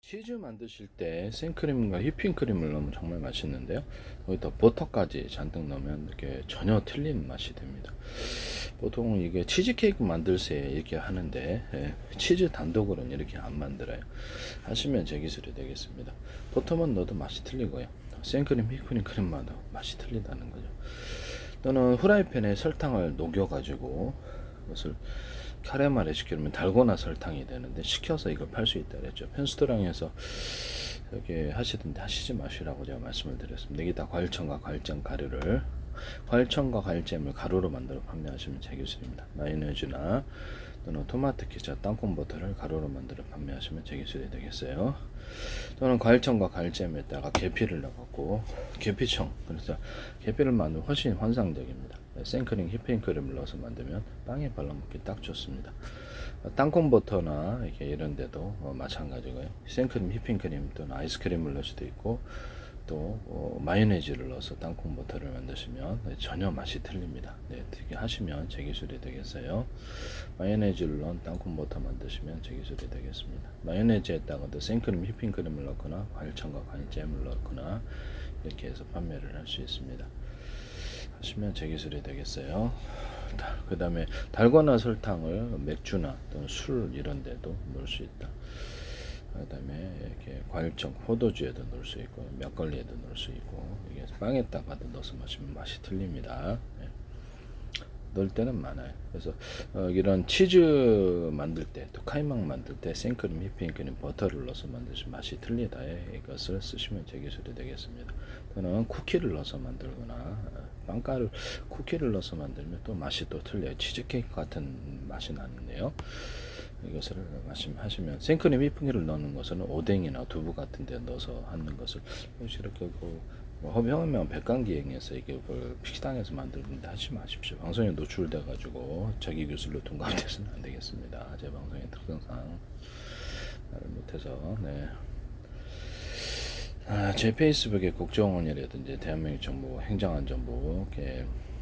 치즈 만드실 때 생크림과 휘핑크림을 넣으면 정말 맛있는데요. 거기다 버터까지 잔뜩 넣으면 이렇게 전혀 틀린 맛이 됩니다. 보통 이게 치즈케이크 만들 때 이렇게 하는데 치즈 단독으로는 이렇게 안 만들어요. 하시면 제 기술이 되겠습니다. 버터만 넣어도 맛이 틀리고요. 생크림, 휘핑크림마다 맛이 틀리다는 거죠. 또는 후라이팬에 설탕을 녹여가지고 그것을 카레마를 시키려면 달고나 설탕이 되는데 식혀서 이걸 팔 수 있다 그랬죠. 편스토랑에서 이렇게 하시던데 하시지 마시라고 제가 말씀을 드렸습니다. 여기다 과일청과 과일잼 가루를 과일청과 과일잼을 가루로 만들어 판매하시면 제 기술입니다. 마요네즈나 또는 토마토 케첩, 땅콩 버터를 가루로 만들어 판매하시면 제 기술이 되겠어요. 또는 과일청과 과일잼에다가 계피를 넣어갖고 계피청, 그래서 계피를 만들면 훨씬 환상적입니다. 생크림, 휘핑크림을 넣어서 만들면 빵에 발라먹기 딱 좋습니다. 땅콩 버터나 이렇게 이런 데도 마찬가지고요. 생크림, 휘핑크림 또는 아이스크림을 넣을 수도 있고 또 마요네즈를 넣어서 땅콩 버터를 만드시면 전혀 맛이 틀립니다. 네, 어떻게 하시면 제 기술이 되겠어요. 마요네즈를 넣은 땅콩 버터 만드시면 제 기술이 되겠습니다. 마요네즈에다가도 생크림, 휘핑크림을 넣거나 과일청과 과일잼을 넣거나 이렇게 해서 판매를 할 수 있습니다. 하시면 제 기술이 되겠어요. 그 다음에 달고나 설탕을 맥주나 또는 술 이런 데도 넣을 수 있다. 그 다음에 이렇게 과일청, 포도주에도 넣을 수 있고 막걸리에도 넣을 수 있고 이게 빵에다가도 넣어서 마시면 맛이 틀립니다. 넣을 때는 많아요. 그래서 이런 치즈 만들 때, 또 카이막 만들 때 생크림, 휘핑크림, 버터를 넣어서 만드시면 맛이 틀리다. 이것을 쓰시면 제 기술이 되겠습니다. 또는 쿠키를 넣어서 만들거나 빵가루, 쿠키를 넣어서 만들면 또 맛이 또 틀려요. 치즈케이크 같은 맛이 나는데요. 이것을 말씀하시면 생크림 휘핑크림을 넣는 것은 오뎅이나 두부 같은 데 넣어서 하는 것을 이렇게 허명하면 백강기행에서 이게 식당에서 만들는데 하지 마십시오. 방송에 노출돼 가지고 자기 기술로 둔갑돼서는 안 되겠습니다. 제 방송의 특성상 나를 못해서 네. 제 페이스북에 국정원이라든지 대한민국 정부 행정안전부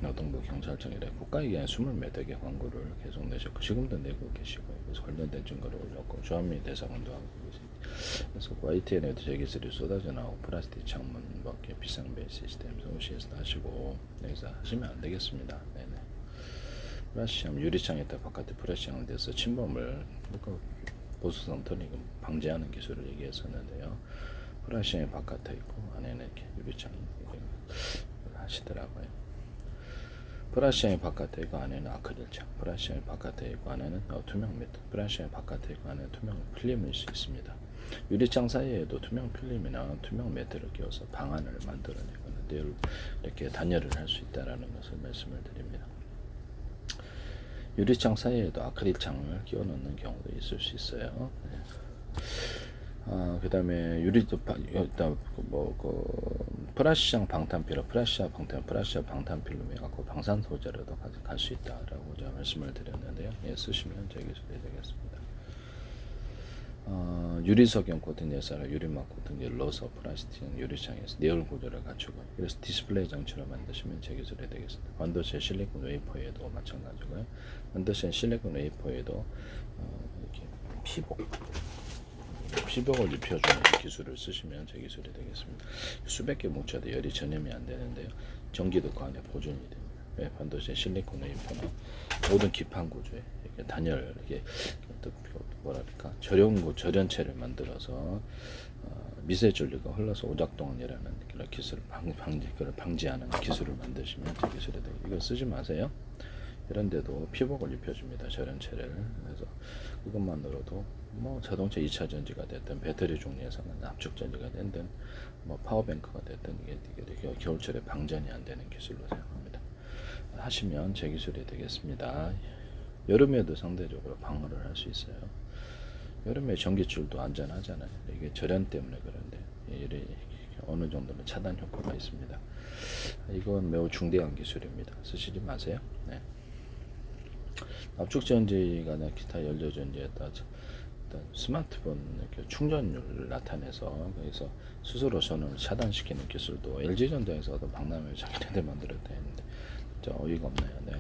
노동부 경찰청이라 국가기관 20몇 개 광고를 계속 내셨고 지금도 내고 계시고 그래서 관련된 증거를 올렸고 주한미 대사관도 하고 계십니다. 그래서 YTN에도 제 기술이 쏟아져 나오고 플라스틱 창문 밖에 비상벨 시스템 서울시에서 하시고 여기서 하시면 안 되겠습니다. 네네. 플라시향 유리창에다 바깥에 플라시향을 대서 침범을 보수성 터닝을 방지하는 기술을 얘기했었는데요. 플라시향이 바깥에 있고 안에는 이렇게 유리창이 하시더라고요. 플라시향이 바깥에 있고 안에는 아크릴창, 플라시향이 바깥에 있고 안에는 투명 매트, 플라시향이 바깥에 있고 안에는 투명 필름일 수 있습니다. 유리창 사이에도 투명 필름이나 투명 매트를 끼워서 방안을 만들어내거나 이렇게 단열을 할 수 있다는 것을 말씀을 드립니다. 유리창 사이에도 아크릴창을 끼워 넣는 경우도 있을 수 있어요. 그 다음에 프라시향 방탄필름, 프라시아 방탄필름 해갖고 방산 소재로도 갈 수 있다라고 제가 말씀을 드렸는데요. 쓰시면 제 기술이 되겠습니다. 유리석영 코팅제사나 유리막 코팅제를 넣어서 플라스틱 유리창에서 내열 구조를 갖추고 그래서 디스플레이 장치로 만드시면 제 기술이 되겠습니다. 반도체 실리콘 웨이퍼에도 마찬가지고요. 반도체 실리콘 웨이퍼에도 이렇게 피복을 입혀주는 기술을 쓰시면 제 기술이 되겠습니다. 수백 개 뭉쳐도 열이 전염이 안 되는데요. 전기도 그 안에 보존이 됩니다. 반도체 실리콘 웨이퍼나 모든 기판 구조에 이렇게 단열, 이게 뭐랄까 절연체를 만들어서 미세 전류가 흘러서 오작동이라는 그런 기술을 방지하는 기술을 만드시면 제 기술이 되고 이거 쓰지 마세요. 이런데도 피복을 입혀줍니다. 절연체를. 그래서 그것만으로도 뭐 자동차 2차 전지가 됐든 배터리 종류에서는 압축 전지가 됐든 뭐 파워뱅크가 됐든 이게 겨울철에 방전이 안 되는 기술로 생각합니다. 하시면 제 기술이 되겠습니다. 여름에도 상대적으로 방어를 할 수 있어요. 여름에 전기줄도 안전하잖아요. 이게 절연 때문에 그런데 어느 정도는 차단 효과가 있습니다. 이건 매우 중대한 기술입니다. 쓰시지 마세요. 네. 압축전지가 기타 연료전지에 따라 스마트폰 충전율을 나타내서 거기서 스스로 전원을 차단시키는 기술도 LG전자에서도 박람회 작년에 만들었다 했는데 어이가 없네요. 네.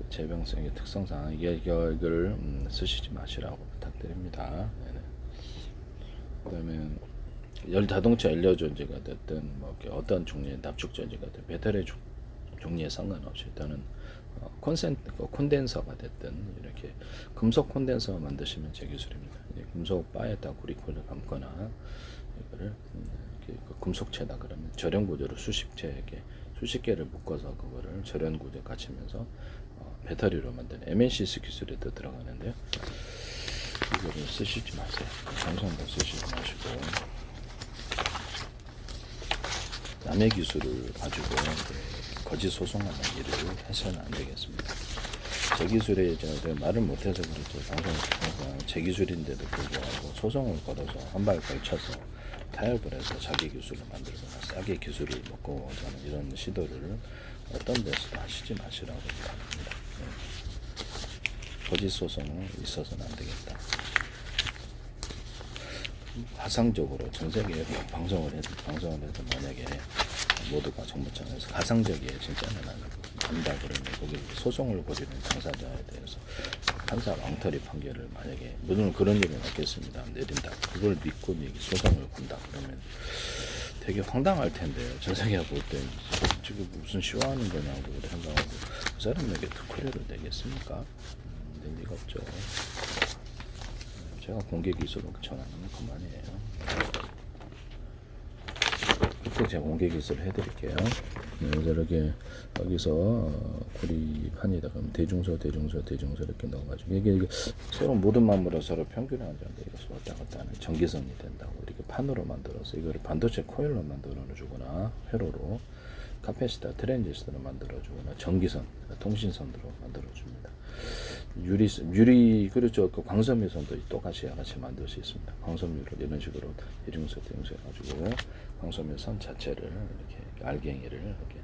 재병성의 특성상 이걸 쓰시지 마시라고 부탁드립니다. 네네. 그다음에 열 자동차 연료 전지가 됐든 뭐 이렇게 어떤 종류의 납축 전지가 됐든 배터리 종류에 상관없이 일단은 콘덴서가 됐든 이렇게 금속 콘덴서 만드시면 제 기술입니다. 금속 바에다 구리콜을 감거나 이거를 이렇게 금속체다 그러면 절연 구조로 수십 개를 묶어서 그거를 절연 구조에 갖추면서 배터리로 만드는 MNCS 기술이 또 들어가는데요. 이거를 쓰시지 마세요. 삼성도 쓰시지 마시고 남의 기술을 가지고 거짓 소송하는 일을 해서는 안 되겠습니다. 제 기술에 제가 말을 못해서 그렇죠. 방송에서 제 기술인데도 불구하고 소송을 걸어서 한 발 걸쳐서 타협을 해서 자기 기술을 만들거나 싸게 기술을 먹고 하는 이런 시도를 어떤 데서도 하시지 마시라고 합니다. 거짓 소송은 있어서는 안 되겠다. 가상적으로 전 세계에 방송을 해도 만약에 모두가 정보창에서 가상적이에 진짜는 안다 그러면 거기 소송을 벌이는 당사자에 대해서 판사 왕터리 판결을 만약에 물론 그런 일은 없겠습니다. 내린다. 그걸 믿고 소송을 건다 그러면 되게 황당할 텐데 전 세계가 볼 때 지금 무슨 쇼하는 거냐고 생각하고 그 사람에게 특허료를 내겠습니까? 낼 리가 없죠. 제가 공개 기술을 전하는 그만이에요. 그때 제가 공개 기술을 해드릴게요. 저렇게 여기서 구리판이다 그러면 대중소 이렇게 넣어가지고 이게 서로 모든 만물은 서로 평균화하는데 이거 왔다 갔다 하는 전기선이 된다고 이렇게 판으로 만들어서 이거를 반도체 코일로 만들어주거나 회로로 카페시터 트랜지스터로 만들어주거나 전기선 통신선으로 만들어줍니다. 유리 그렇죠. 그 광섬유선도 똑같이 만들 수 있습니다. 광섬유를 이런 식으로 대중소 해가지고 광섬유선 자체를 이렇게 알갱이를 이렇게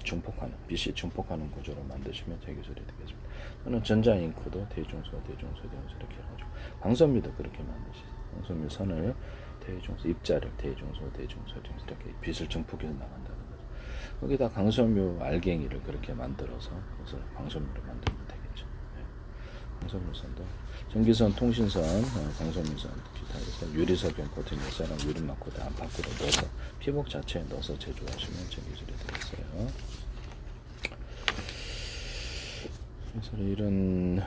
중폭하는 빛이 중폭하는 구조로 만드시면 제 기술이 되겠습니다. 저는 전자잉크도 대중소 이렇게 해가지고 광섬유도 그렇게 만드시죠. 광섬유 선을 대중소 입자를 대중소 이렇게 빛을 중폭해서 나간다는 거죠. 거기다 광섬유 알갱이를 그렇게 만들어서 그래서 광섬유를 만들면 되겠죠. 광섬유선도 전기선, 통신선, 광섬유선 기타 해서 유리석연 코팅 열사랑 유리막코드 안팎으로 넣어서 피복 자체에 넣어서 제조하시면 제 기술이 되겠어요. 그래서 이런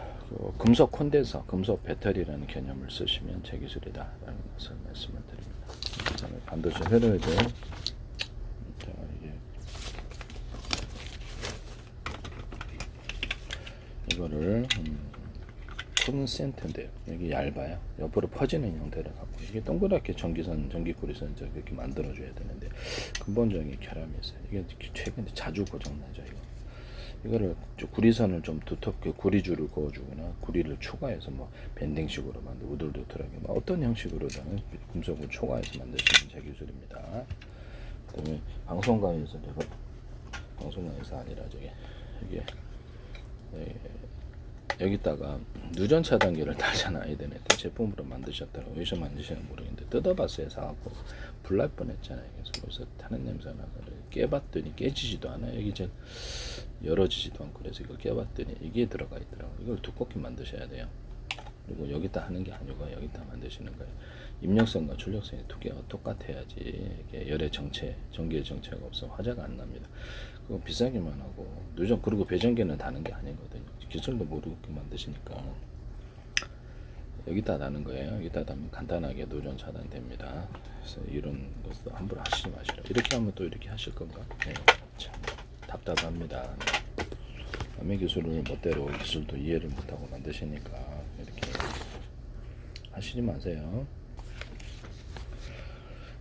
금속 콘덴서, 금속 배터리라는 개념을 쓰시면 제 기술이다라는 것을 말씀을 드립니다. 그다음에 반도체 회로에도 이거를 콘센트인데요. 여기 얇아요. 옆으로 퍼지는 형태를 갖고 이게 동그랗게 전기구리선 이렇게 만들어줘야 되는데 근본적인 결함이 있어요. 이게 최근에 자주 고장나죠. 이거를 구리선을 좀 두텁게 구리줄을 그어주거나 구리를 초과해서 뭐 밴딩식으로 만들고 우들두들하게 뭐 어떤 형식으로든 금속을 초과해서 만드시는 제 기술입니다. 그다음에 방송관에서 아니라 이게 여기다가 누전 차단기를 달잖아요. 되네. 제품으로 만드셨다고 어디서 만드시는지 모르겠는데 뜯어봤어요. 사갖고 불날 뻔했잖아요. 그래서 거기서 타는 냄새 나서 깨봤더니 깨지지도 않아요. 여기 이제 열어지지도 않고 그래서 이걸 깨봤더니 이게 들어가 있더라고요. 이걸 두껍게 만드셔야 돼요. 그리고 여기다 하는 게 아니고 여기다 만드시는 거예요. 입력선과 출력선의 두께가 똑같아야지 이게 열의 정체, 전기의 정체가 없어 화재가 안 납니다. 그거 비싸기만 하고 누전 그리고 배전기는 다는 게 아니거든요. 기술도 모르게 만드시니까 여기다 다는 거예요. 여기다 다면 간단하게 누전 차단됩니다. 그래서 이런 것도 함부로 하시지 마시라. 이렇게 하면 또 이렇게 하실 건가? 네, 참 답답합니다. 남의 기술을 멋대로 기술도 이해를 못하고 만드시니까 이렇게 하시지 마세요.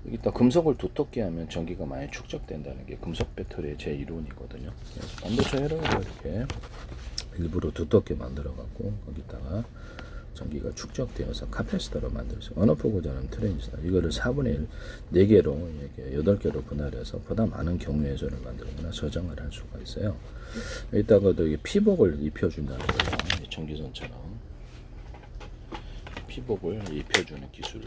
여기다 금속을 두텁게 하면 전기가 많이 축적된다는 게 금속 배터리의 제 이론이거든요. 그래서 반도체 회로를 이렇게 일부러 두텁게 만들어 갖고 거기다가 전기가 축적되어서 카패시터로 만들어서 언어프 고자는 트랜지스터 이거를 4분의 1 4개로 이렇게 8개로 분할해서 보다 많은 경우 회전을 만들거나 저장을 할 수가 있어요. 여기다가도 피복을 입혀준다는 거예요. 전기선처럼 피복을 입혀주는 기술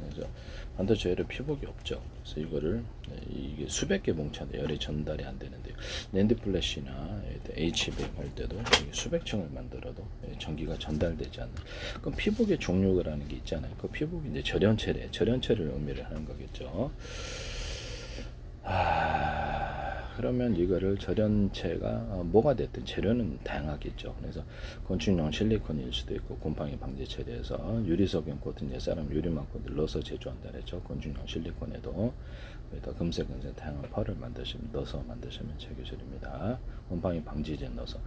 그래서 반도체 재료 피복이 없죠. 그래서 이거를 이게 수백 개 뭉쳐도 열이 전달이 안 되는데요. 낸드 플래시나 HBM 할 때도 수백 층을 만들어도 전기가 전달되지 않는. 그럼 피복의 종류라는 게 있잖아요. 그 피복이 이제 절연체를 의미를 하는 거겠죠. 그러면 이거를 절연체가 뭐가 됐든 재료는 다양하겠죠. 그래서 건축용 실리콘일 수도 있고 곰팡이 방지 처리해서 유리석용 코팅 옛사람 유리막 코팅 넣어서 제조한다 그랬죠. 건축용 실리콘에도 여기다 금색 다양한 펄을 넣어서 만드시면 제기술입니다. 곰팡이 방지제 넣어서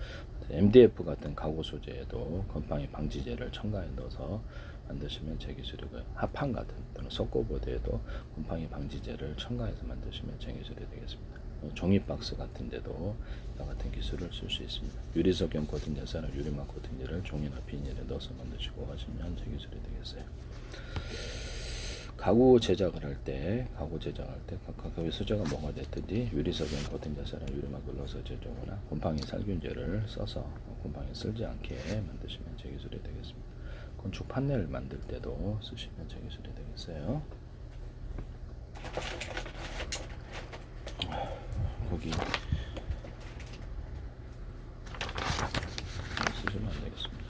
MDF 같은 가구 소재에도 곰팡이 방지제를 첨가해 넣어서 만드시면 제기술이고요. 합판 같은 또는 석고보드에도 곰팡이 방지제를 첨가해서 만드시면 제기술이 되겠습니다. 종이 박스 같은 데도 이와 같은 기술을 쓸 수 있습니다. 유리석용 코팅 예산을 유리막 코팅제를 종이나 비닐에 넣어서 만드시고 하시면 제기술이 되겠어요. 가구 제작을 할 때 각각의 소재가 뭐가 됐든지 유리석용 코팅 예산을 유리막을 넣어서 제조하거나 곰팡이 살균제를 써서 곰팡이 쓸지 않게 만드시면 제기술이 되겠습니다. 건축 판넬을 만들 때도 쓰시면 제기술이 되겠어요. 거기 쓰시면 안 되겠습니다.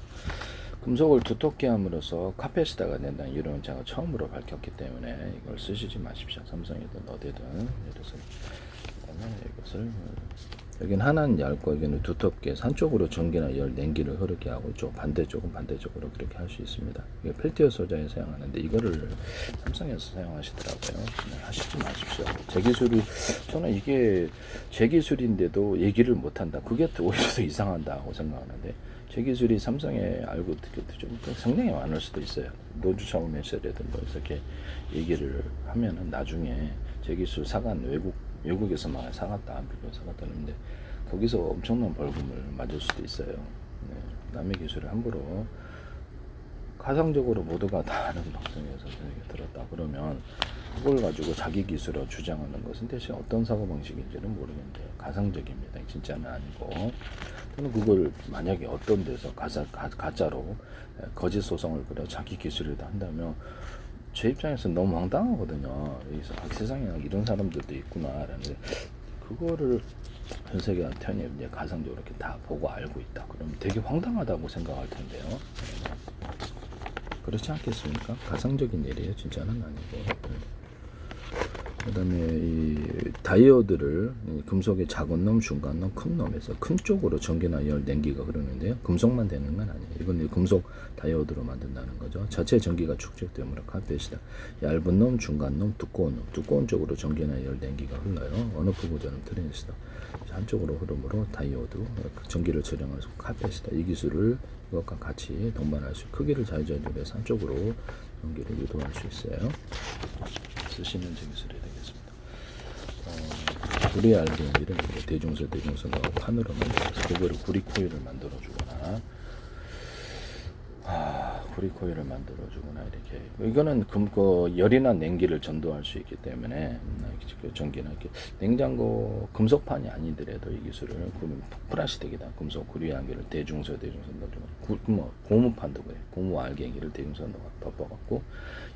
금속을 두텁게 함으로써 카펫에다가 낸다는 이론은 제가 처음으로 밝혔기 때문에 이걸 쓰시지 마십시오. 삼성이든 어디든. 그래서 이것을 여긴 하나는 얇고 여기는 두텁게 한쪽으로 전기나 열, 냉기를 흐르게 하고 이쪽 반대쪽은 반대쪽으로 그렇게 할 수 있습니다. 이게 펠티어 소재에 사용하는데 이거를 삼성에서 사용하시더라고요. 하시지 마십시오. 제 기술이 저는 이게 제 기술인데도 얘기를 못한다. 그게 오히려 더 이상하다고 생각하는데 제 기술이 삼성에 알고 듣기도 좀 상당히 많을 수도 있어요. 노주 차원에서라든 뭐 이렇게 얘기를 하면은 나중에 제 기술 사간 외국에서 막 사갔다, 비교 사갔다는데 거기서 엄청난 벌금을 맞을 수도 있어요. 네, 남의 기술을 함부로 가상적으로 모두가 다 아는 방송에서 들었다 그러면 그걸 가지고 자기 기술을 주장하는 것은 대체 어떤 사고방식인지는 모르겠는데 가상적입니다. 진짜는 아니고 또는 그걸 만약에 어떤 데서 가짜로 거짓 소송을 그려 자기 기술이다 한다면 제 입장에서 너무 황당하거든요. 여기서 세상에 이런 사람들도 있구나라는데 그거를 전 세계 편이 이제 가상적으로 이렇게 다 보고 알고 있다. 그러면 되게 황당하다고 생각할 텐데요. 그렇지 않겠습니까? 가상적인 일이에요. 진짜는 아니고. 그다음에 이 다이오드를 금속의 작은 놈, 중간 놈, 큰 놈에서 큰 쪽으로 전기나 열, 냉기가 흐르는데요. 금속만 되는 건 아니에요. 이건 금속 다이오드로 만든다는 거죠. 자체 전기가 축적되므로 카펫이다. 얇은 놈, 중간 놈, 두꺼운 쪽으로 전기나 열, 냉기가 흘러요. 어느 구조는 트랜지스터 한쪽으로 흐름으로 다이오드 전기를 저장해서 카펫이다. 이 기술을 이것과 같이 동반할 수 크기를 자유자재로해서 한쪽으로 전기를 유도할 수 있어요. 쓰시면 제 기술이 되겠습니다. 구리 알갱이를 대중선과 판으로 만들어서 그거를 구리 코일을 만들어 주거나 구리 코일을 만들어 주거나 이렇게 이거는 열이나 냉기를 전도할 수 있기 때문에 전기나 이렇게 냉장고 금속판이 아니더라도 이 기술을 플라스틱이다 금속 구리 알갱이를 대중선 뭐 고무판도 그래 고무 알갱이를 대중선으로 덮어갖고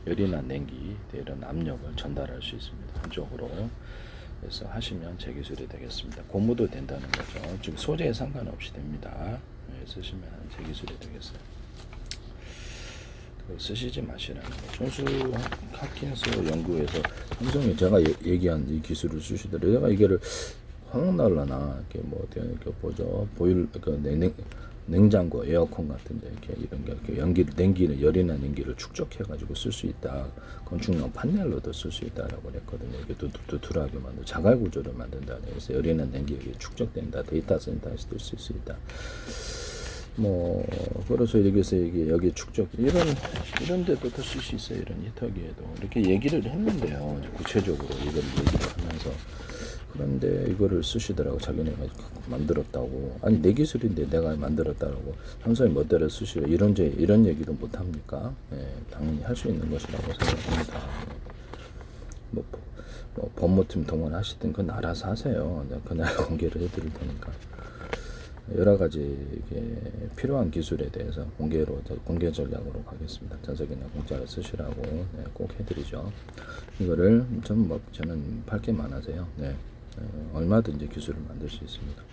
열이나 냉기 이런 압력을 전달할 수 있습니다. 한쪽으로 그래서 하시면 제 기술이 되겠습니다. 고무도 된다는 거죠. 즉 소재에 상관없이 됩니다. 쓰시면 제 기술이 되겠어요. 쓰시지 마시라는 거. 존스 홉킨스 연구에서 삼성이 제가 얘기한 이 기술을 쓰시더라고요. 제가 이게를 화목날라나 이렇게 뭐 이렇게 보죠. 냉장고, 에어컨 같은데 이렇게 이런 게 이렇게 냉기를 열이나 냉기를 축적해가지고 쓸 수 있다. 건축용 판넬로도 쓸 수 있다라고 그랬거든요. 이게 두툼하게 만들 자갈 구조를 만든다. 그래서 열이나 냉기가 축적된다. 데이터 센터에서 쓸 수 있다. 뭐 그래서 여기서 여기 축적 이런 데도 쓸 수 있어요. 이런 히터기에도 이렇게 얘기를 했는데요. 구체적으로 이걸 얘기를 하면서 그런데 이거를 쓰시더라고. 자기네가 만들었다고. 아니 내 기술인데 내가 만들었다고 삼성이 멋대로 쓰시고 이런 얘기도 못 합니까? 예, 당연히 할 수 있는 것이라고 생각합니다. 뭐 법무팀 동원하시든 그건 알아서 하세요. 내가 그날 공개를 해드릴 테니까. 여러 가지 이게 필요한 기술에 대해서 공개 전략으로 가겠습니다. 전세계나 공짜로 쓰시라고 네, 꼭 해드리죠. 이거를 저는 팔 게 많아서요. 네, 얼마든지 기술을 만들 수 있습니다.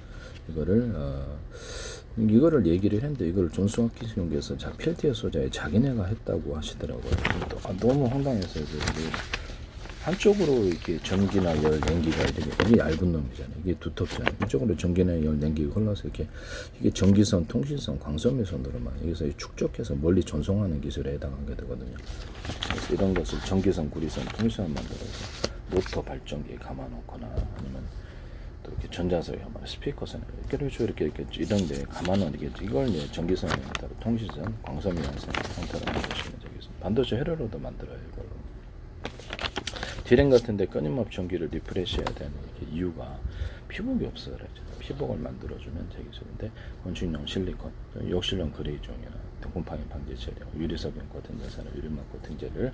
이거를 얘기를 했는데 이걸 존스와트 기술연구에서 필티어 소자에 자기네가 했다고 하시더라고요. 너무 황당해서 한쪽으로 이렇게 전기나 열 냉기가 이게 얇은 놈이잖아요. 이게 두텁잖아요. 이쪽으로 전기나 열 냉기가 흘러서 이게 전기선, 통신선, 광섬유 선으로만 여기서 축적해서 멀리 전송하는 기술에 해당하게 되거든요. 그래서 이런 것을 전기선, 구리선, 통신선 만들어서 모터 발전기에 감아놓거나 아니면 또 이렇게 전자석에 스피커선 이렇게 이런데 감아놓은 이걸 이제 전기선에 따라 통신선, 광섬유 형태로 만드시면 되겠습니다. 반도체 회로로도 만들어요. 이걸로. 디램 같은데 끊임없이 전기를 리프레시해야 되는 이유가 피복이 없어 그래요. 피복을 만들어주면 되기술인데 건축용 실리콘, 욕실용 그레이종이나 곰팡이 방지 재료, 유리석용 코팅제사나 유리막 코팅제를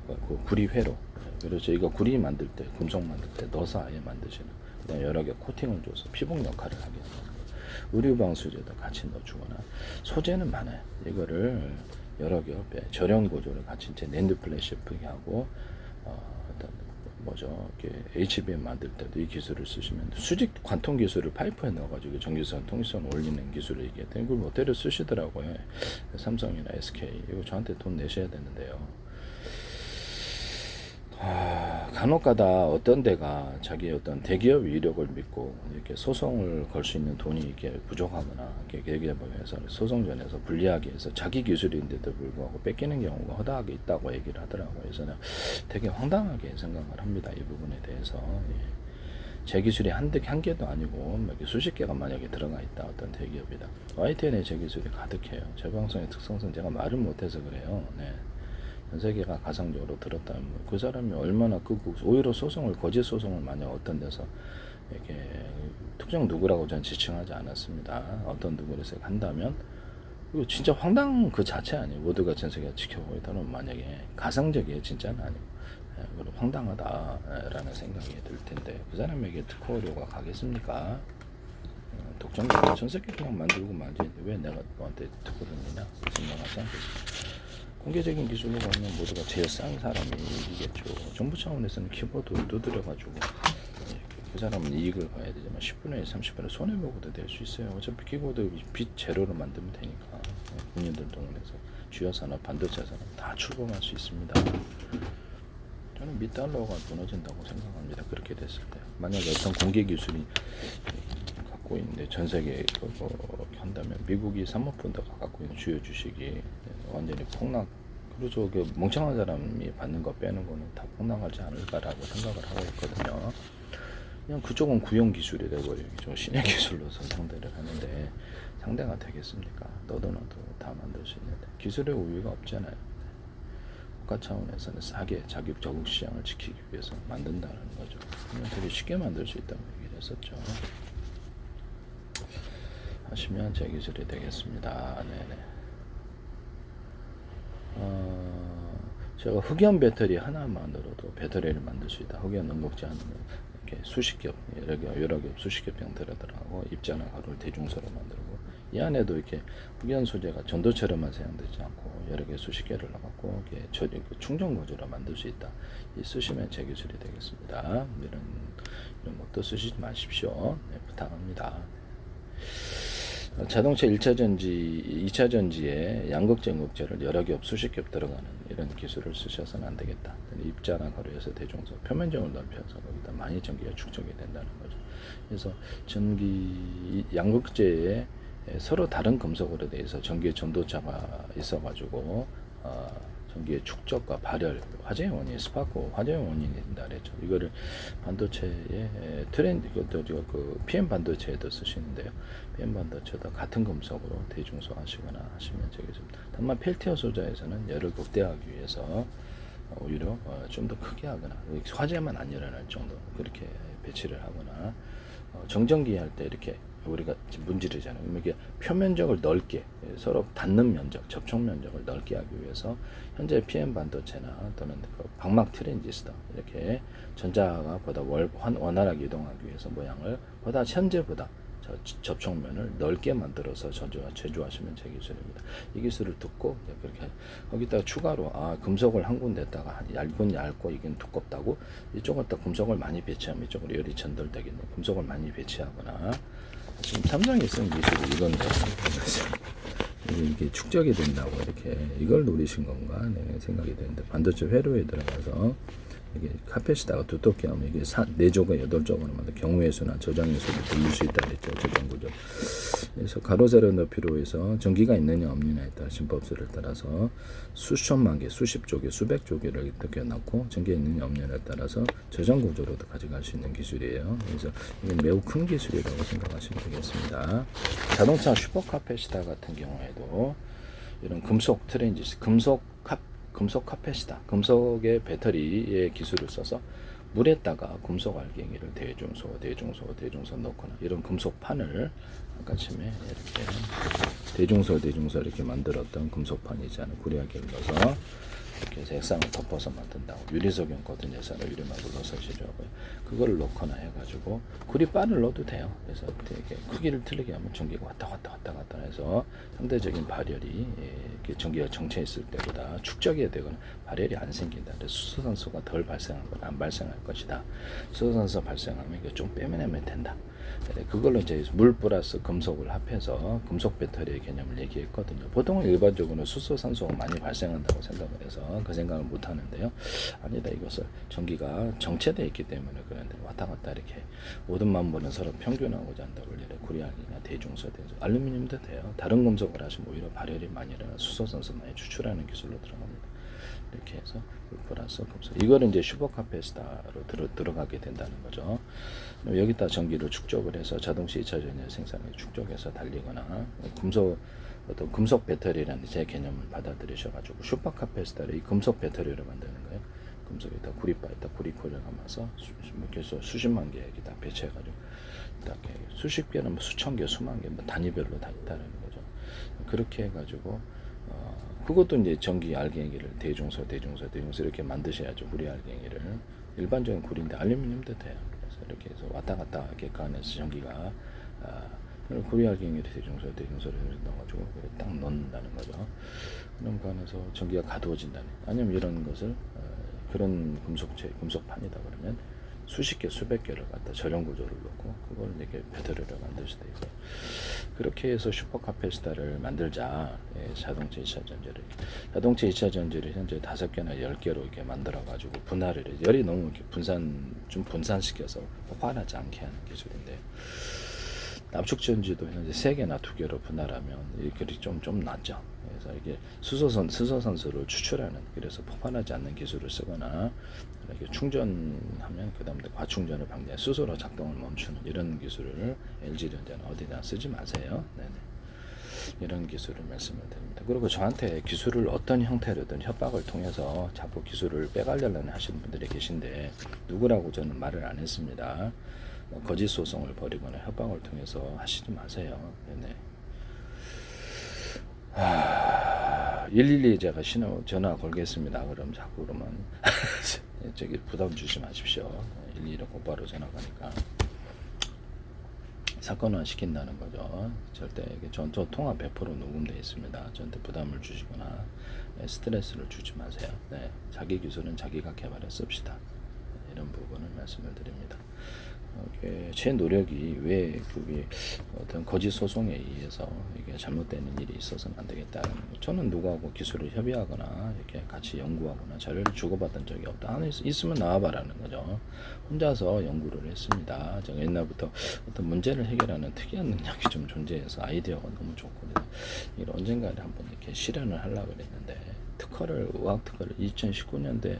그 구리회로 그렇죠. 이거 구리 만들 때, 금속 만들 때 넣어서 아예 만드시는 그다음에 여러 개 코팅을 줘서 피복 역할을 하게 되는 거예요. 의류방 수제도 같이 넣어주거나 소재는 많아요. 이거를 여러 개 저렴 구조를 같이 이제 낸드 플래시 예쁘게 하고 HBM 만들 때도 이 기술을 쓰시면 수직 관통 기술을 파이프에 넣어가지고 전기선, 통신선 올리는 기술을 얘기했더니 이걸 모델을 쓰시더라고요. 삼성이나 SK 이거 저한테 돈 내셔야 되는데요. 간혹가다 어떤 데가 자기 어떤 대기업 위력을 믿고 이렇게 소송을 걸 수 있는 돈이 이렇게 부족하거나 대기업에서 소송전에서 불리하게 해서 자기 기술인데도 불구하고 뺏기는 경우가 허다하게 있다고 얘기를 하더라고요. 그래서 되게 황당하게 생각을 합니다. 이 부분에 대해서. 제 기술이 한 개도 아니고 수십 개가 만약에 들어가 있다. 어떤 대기업이다. YTN에 제 기술이 가득해요. 제 방송의 특성상 제가 말을 못해서 그래요. 네. 전 세계가 가상적으로 들었다면 그 사람이 얼마나 오히려 거짓 소송을 만약 어떤 데서 이렇게 특정 누구라고 저는 지칭하지 않았습니다. 어떤 누구에서 한다면 이거 진짜 황당 그 자체 아니에요. 모두가 전 세계가 지켜보고 있다면 만약에 가상적이에요. 진짜는 아니고 황당하다라는 생각이 들 텐데 그 사람에게 특허료가 가겠습니까? 독점적으로 전 세계 그냥 만들고 말지 왜 내가 너한테 특허를 내냐 생각하지 않겠습니까? 공개적인 기술로 보면 모두가 제일 싼 사람이 이기겠죠. 정부 차원에서는 키보드를 두드려가지고 그 사람은 이익을 봐야 되지만 10분의 1, 30분의 손해보고도 될 수 있어요. 어차피 키보드 빚 제로로 만들면 되니까 국민들 동원해서 주요 산업, 반도체 산업 다 출범할 수 있습니다. 저는 $1가 무너진다고 생각합니다. 그렇게 됐을 때 만약에 어떤 공개 기술이 갖고 있는데 전 세계에 그거 한다면 미국이 3억 펀드가 갖고 있는 주요 주식이 완전히 폭락. 그래서 그 멍청한 사람이 받는 거 빼는 거는 다 폭락하지 않을까라고 생각을 하고 있거든요. 그냥 그쪽은 구형 기술이 되버리죠. 신의 기술로서 상대를 하는데 상대가 되겠습니까? 너도 다 만들 수 있는데 기술의 우위가 없잖아요. 국가 차원에서는 싸게 자기 저국 시장을 지키기 위해서 만든다는 거죠. 그냥 되게 쉽게 만들 수 있다고 얘기를 했었죠. 하시면 제 기술이 되겠습니다. 네네. 제가 흑연 배터리 하나만으로도 배터리를 만들 수 있다. 흑연 원곡지 않으면 이렇게 수십 겹, 여러 겹, 수십 겹 형태로 들어가고 입자나 가루를 대중소로 만들고 이 안에도 이렇게 흑연 소재가 전도처럼만 사용되지 않고 여러 개 수십 개를 넣어갖고 충전 구조로 만들 수 있다. 이 쓰시면 제 기술이 되겠습니다. 이런 것도 쓰시지 마십시오. 네, 부탁합니다. 자동차 1차 전지, 2차 전지에 양극재, 음극재를 여러 겹, 수십 겹 들어가는 이런 기술을 쓰셔서는 안 되겠다. 입자나 가루에서 대중소, 표면적을 넓혀서 거기다 많이 전기가 축적이 된다는 거죠. 그래서 양극재에 서로 다른 금속으로 돼서 전기의 전도차가 있어가지고 전기의 축적과 발열, 화재의 원인, 스파크 화재의 원인이 된다 그랬죠. 이거를 반도체의 트렌드, 그 PM 반도체에도 쓰시는데요. PM 반도체도 같은 금속으로 대중소하시거나 하시면 되겠습니다. 다만 펠티어 소자에서는 열을 극대화하기 위해서 오히려 좀 더 크게 하거나 화재만 안 일어날 정도 그렇게 배치를 하거나 정전기 할 때 이렇게 우리가 문지르잖아요. 이게 표면적을 넓게 서로 닿는 면적, 접촉 면적을 넓게 하기 위해서 현재 PM 반도체나 또는 그 방막 트랜지스터 이렇게 전자가 보다 원활하게 이동하기 위해서 모양을 현재보다 접촉면을 넓게 만들어서 제조하시면 제 기술입니다. 이 기술을 듣고 그렇게 거기다가 추가로 금속을 한 군데다가 얇고 이건 두껍다고 이쪽은 또 금속을 많이 배치하면 이쪽으로 열이 전달되겠네. 금속을 많이 배치하거나 지금 삼성이 쓴 기술이 이건데 이게 축적이 된다고 이렇게 이걸 노리신 건가 생각이 되는데 반도체 회로에 들어가서 이게 카펫에다가 두텁게 하면 이게 4조가 8조가로 만든 경우의 수나 저장의 수를 돌릴 수 있다 그랬죠. 저장 구조. 그래서 가로 세로 높이로 해서 전기가 있느냐 없느냐에 따라 신법수를 따라서 수천만 개, 수십 조개, 수백 조개를 이렇게 넣고 전기가 있느냐 없느냐에 따라서 저장 구조로도 가져갈 수 있는 기술이에요. 그래서 이게 매우 큰 기술이라고 생각하시면 되겠습니다. 자동차 슈퍼카펫이다 같은 경우에도 이런 금속 트랜지스, 금속 카펫이다. 금속의 배터리의 기술을 써서 물에다가 금속 알갱이를 대중소 넣거나 이런 금속판을 아까 처음에 이렇게 대중소 이렇게 만들었던 금속판이잖아요. 구리알갱이 넣어서 이렇게 해서 액상을 덮어서 만든다고. 유리석용 거든 예산을 유리막을 넣어서 제조하고요. 그거를 넣거나 해가지고 구리바를 넣어도 돼요. 그래서 이렇게 크기를 틀리게 하면 전기가 왔다 갔다 해서 상대적인 발열이 전기가 정체 있을 때보다 축적이 되거나 발열이 안 생긴다. 그래서 수소산소가 덜 발생하거나 안 발생할 것이다. 수소산소 발생하면 이거 좀 빼내면 된다. 그걸로 이제 물 플러스 금속을 합해서 금속 배터리의 개념을 얘기했거든요. 보통은 일반적으로 수소산소가 많이 발생한다고 생각을 해서 그 생각을 못 하는데요. 아니다, 이것을 전기가 정체되어 있기 때문에 그런데 왔다 갔다 이렇게 모든 만물은 서로 평균하고자 한다고 원래 구리알이나 대중소, 알루미늄도 돼요. 다른 금속을 하시면 오히려 발열이 많이 일어나 수소산소 많이 추출하는 기술로 들어갑니다. 이렇게 해서 물 플러스 금속, 이거는 이제 슈퍼카패시터로 들어가게 된다는 거죠. 여기다 전기를 축적을 해서 자동차 2차 전지 생산에 축적해서 달리거나 어떤 금속 배터리라는 제 개념을 받아들이셔가지고 슈퍼카패시터를 이 금속 배터리로 만드는 거예요. 금속에다 구리바에다 구리코를 감아서 수십만 개 여기다 배치해가지고 이렇게 수십 개는 뭐 수천 개, 수만 개, 뭐 단위별로 다 있다는 거죠. 그렇게 해가지고 그것도 이제 전기 알갱이를 대중소 이렇게 만드셔야죠. 구리 알갱이를 일반적인 구리인데 알루미늄도 돼요. 그래서 이렇게 해서 왔다 갔다 이렇게 간에서 전기가 구리 알갱이를 대중소를 넣어가지고 딱 넣는다는 거죠. 그런 간에서 전기가 가두어진다는. 아니면 이런 것을 그런 금속판이다 그러면 수십 개, 수백 개를 갖다 저장 구조를 넣고 그걸 이렇게 배터리를 만들 수도 있고 그렇게 해서 슈퍼카패시터를 만들자. 자동차 2차 전지를 현재 5개나 10개로 이렇게 만들어 가지고 분할을 열이 너무 이렇게 분산시켜서 폭발하지 않게 하는 기술인데 납축 전지도 현재 3개나 2개로 분할하면 이렇게 좀 낫죠. 그래서 이게 수소산소를 추출하는, 그래서 폭발하지 않는 기술을 쓰거나 이렇게 충전하면 그 다음에 과충전을 방지해 스스로 작동을 멈추는 이런 기술을 LG전자는 어디다 쓰지 마세요. 네네. 이런 기술을 말씀을 드립니다. 그리고 저한테 기술을 어떤 형태로든 협박을 통해서 자꾸 기술을 빼가려는 하시는 분들이 계신데 누구라고 저는 말을 안 했습니다. 거짓 소송을 벌이거나 협박을 통해서 하시지 마세요. 네네. 112 제가 전화 걸겠습니다. 그럼 자꾸 그러면 저기 부담 주지 마십시오. 112로 곧바로 전화 가니까 사건화 시킨다는 거죠. 절대 저 통화 100% 녹음되어 있습니다. 저한테 부담을 주시거나 스트레스를 주지 마세요. 네, 자기 기술은 자기가 개발해 씁시다. 이런 부분을 말씀을 드립니다. 제 노력이 왜 그게 어떤 거짓 소송에 의해서 이게 잘못되는 일이 있어서는 안 되겠다는 거. 저는 누구하고 기술을 협의하거나 이렇게 같이 연구하거나 자료를 주고받은 적이 없다. 안에 있으면 나와봐라는 거죠. 혼자서 연구를 했습니다. 제가 옛날부터 어떤 문제를 해결하는 특이한 능력이 좀 존재해서 아이디어가 너무 좋고 이걸 언젠가에 한번 이렇게 실현을 하려고 그랬는데 의학 특허를 2019년대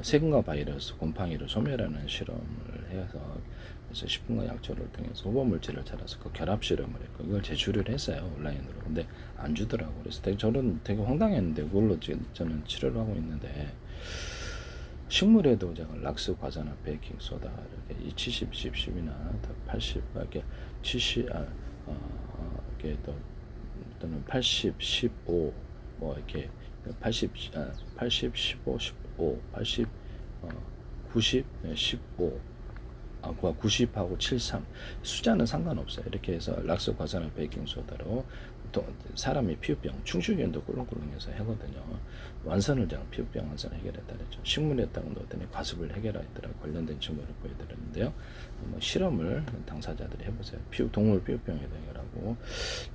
세균과 바이러스, 곰팡이를 소멸하는 실험을 해서 그래서 식품과 약초를 통해서 후보 물질을 찾아서 그 결합 실험을 했고 이걸 제출을 했어요, 온라인으로. 근데 안 주더라고. 그래서 저는 되게 황당했는데 그걸로 지금 저는 치료를 하고 있는데 식물에도 제가 락스, 과산화, 베이킹 소다 이렇게 70, 10이나 80 이렇게 70 이렇게 또는 80, 15 뭐 이렇게 80, 15, 80, 90, 15, 90하고 73 숫자는 상관없어요. 이렇게 해서 락스 과산화 베이킹 소다로 또 사람이 피부병 충치균도 꿀렁꿀렁해서 하거든요. 완선을 장 피부병 완선을 해결했다 그랬죠. 식물에다가 넣었더니 과습을 해결하더라 관련된 증거를 보여드렸는데요. 뭐 실험을 당사자들이 해보세요. 동물 피부병에도 해결하고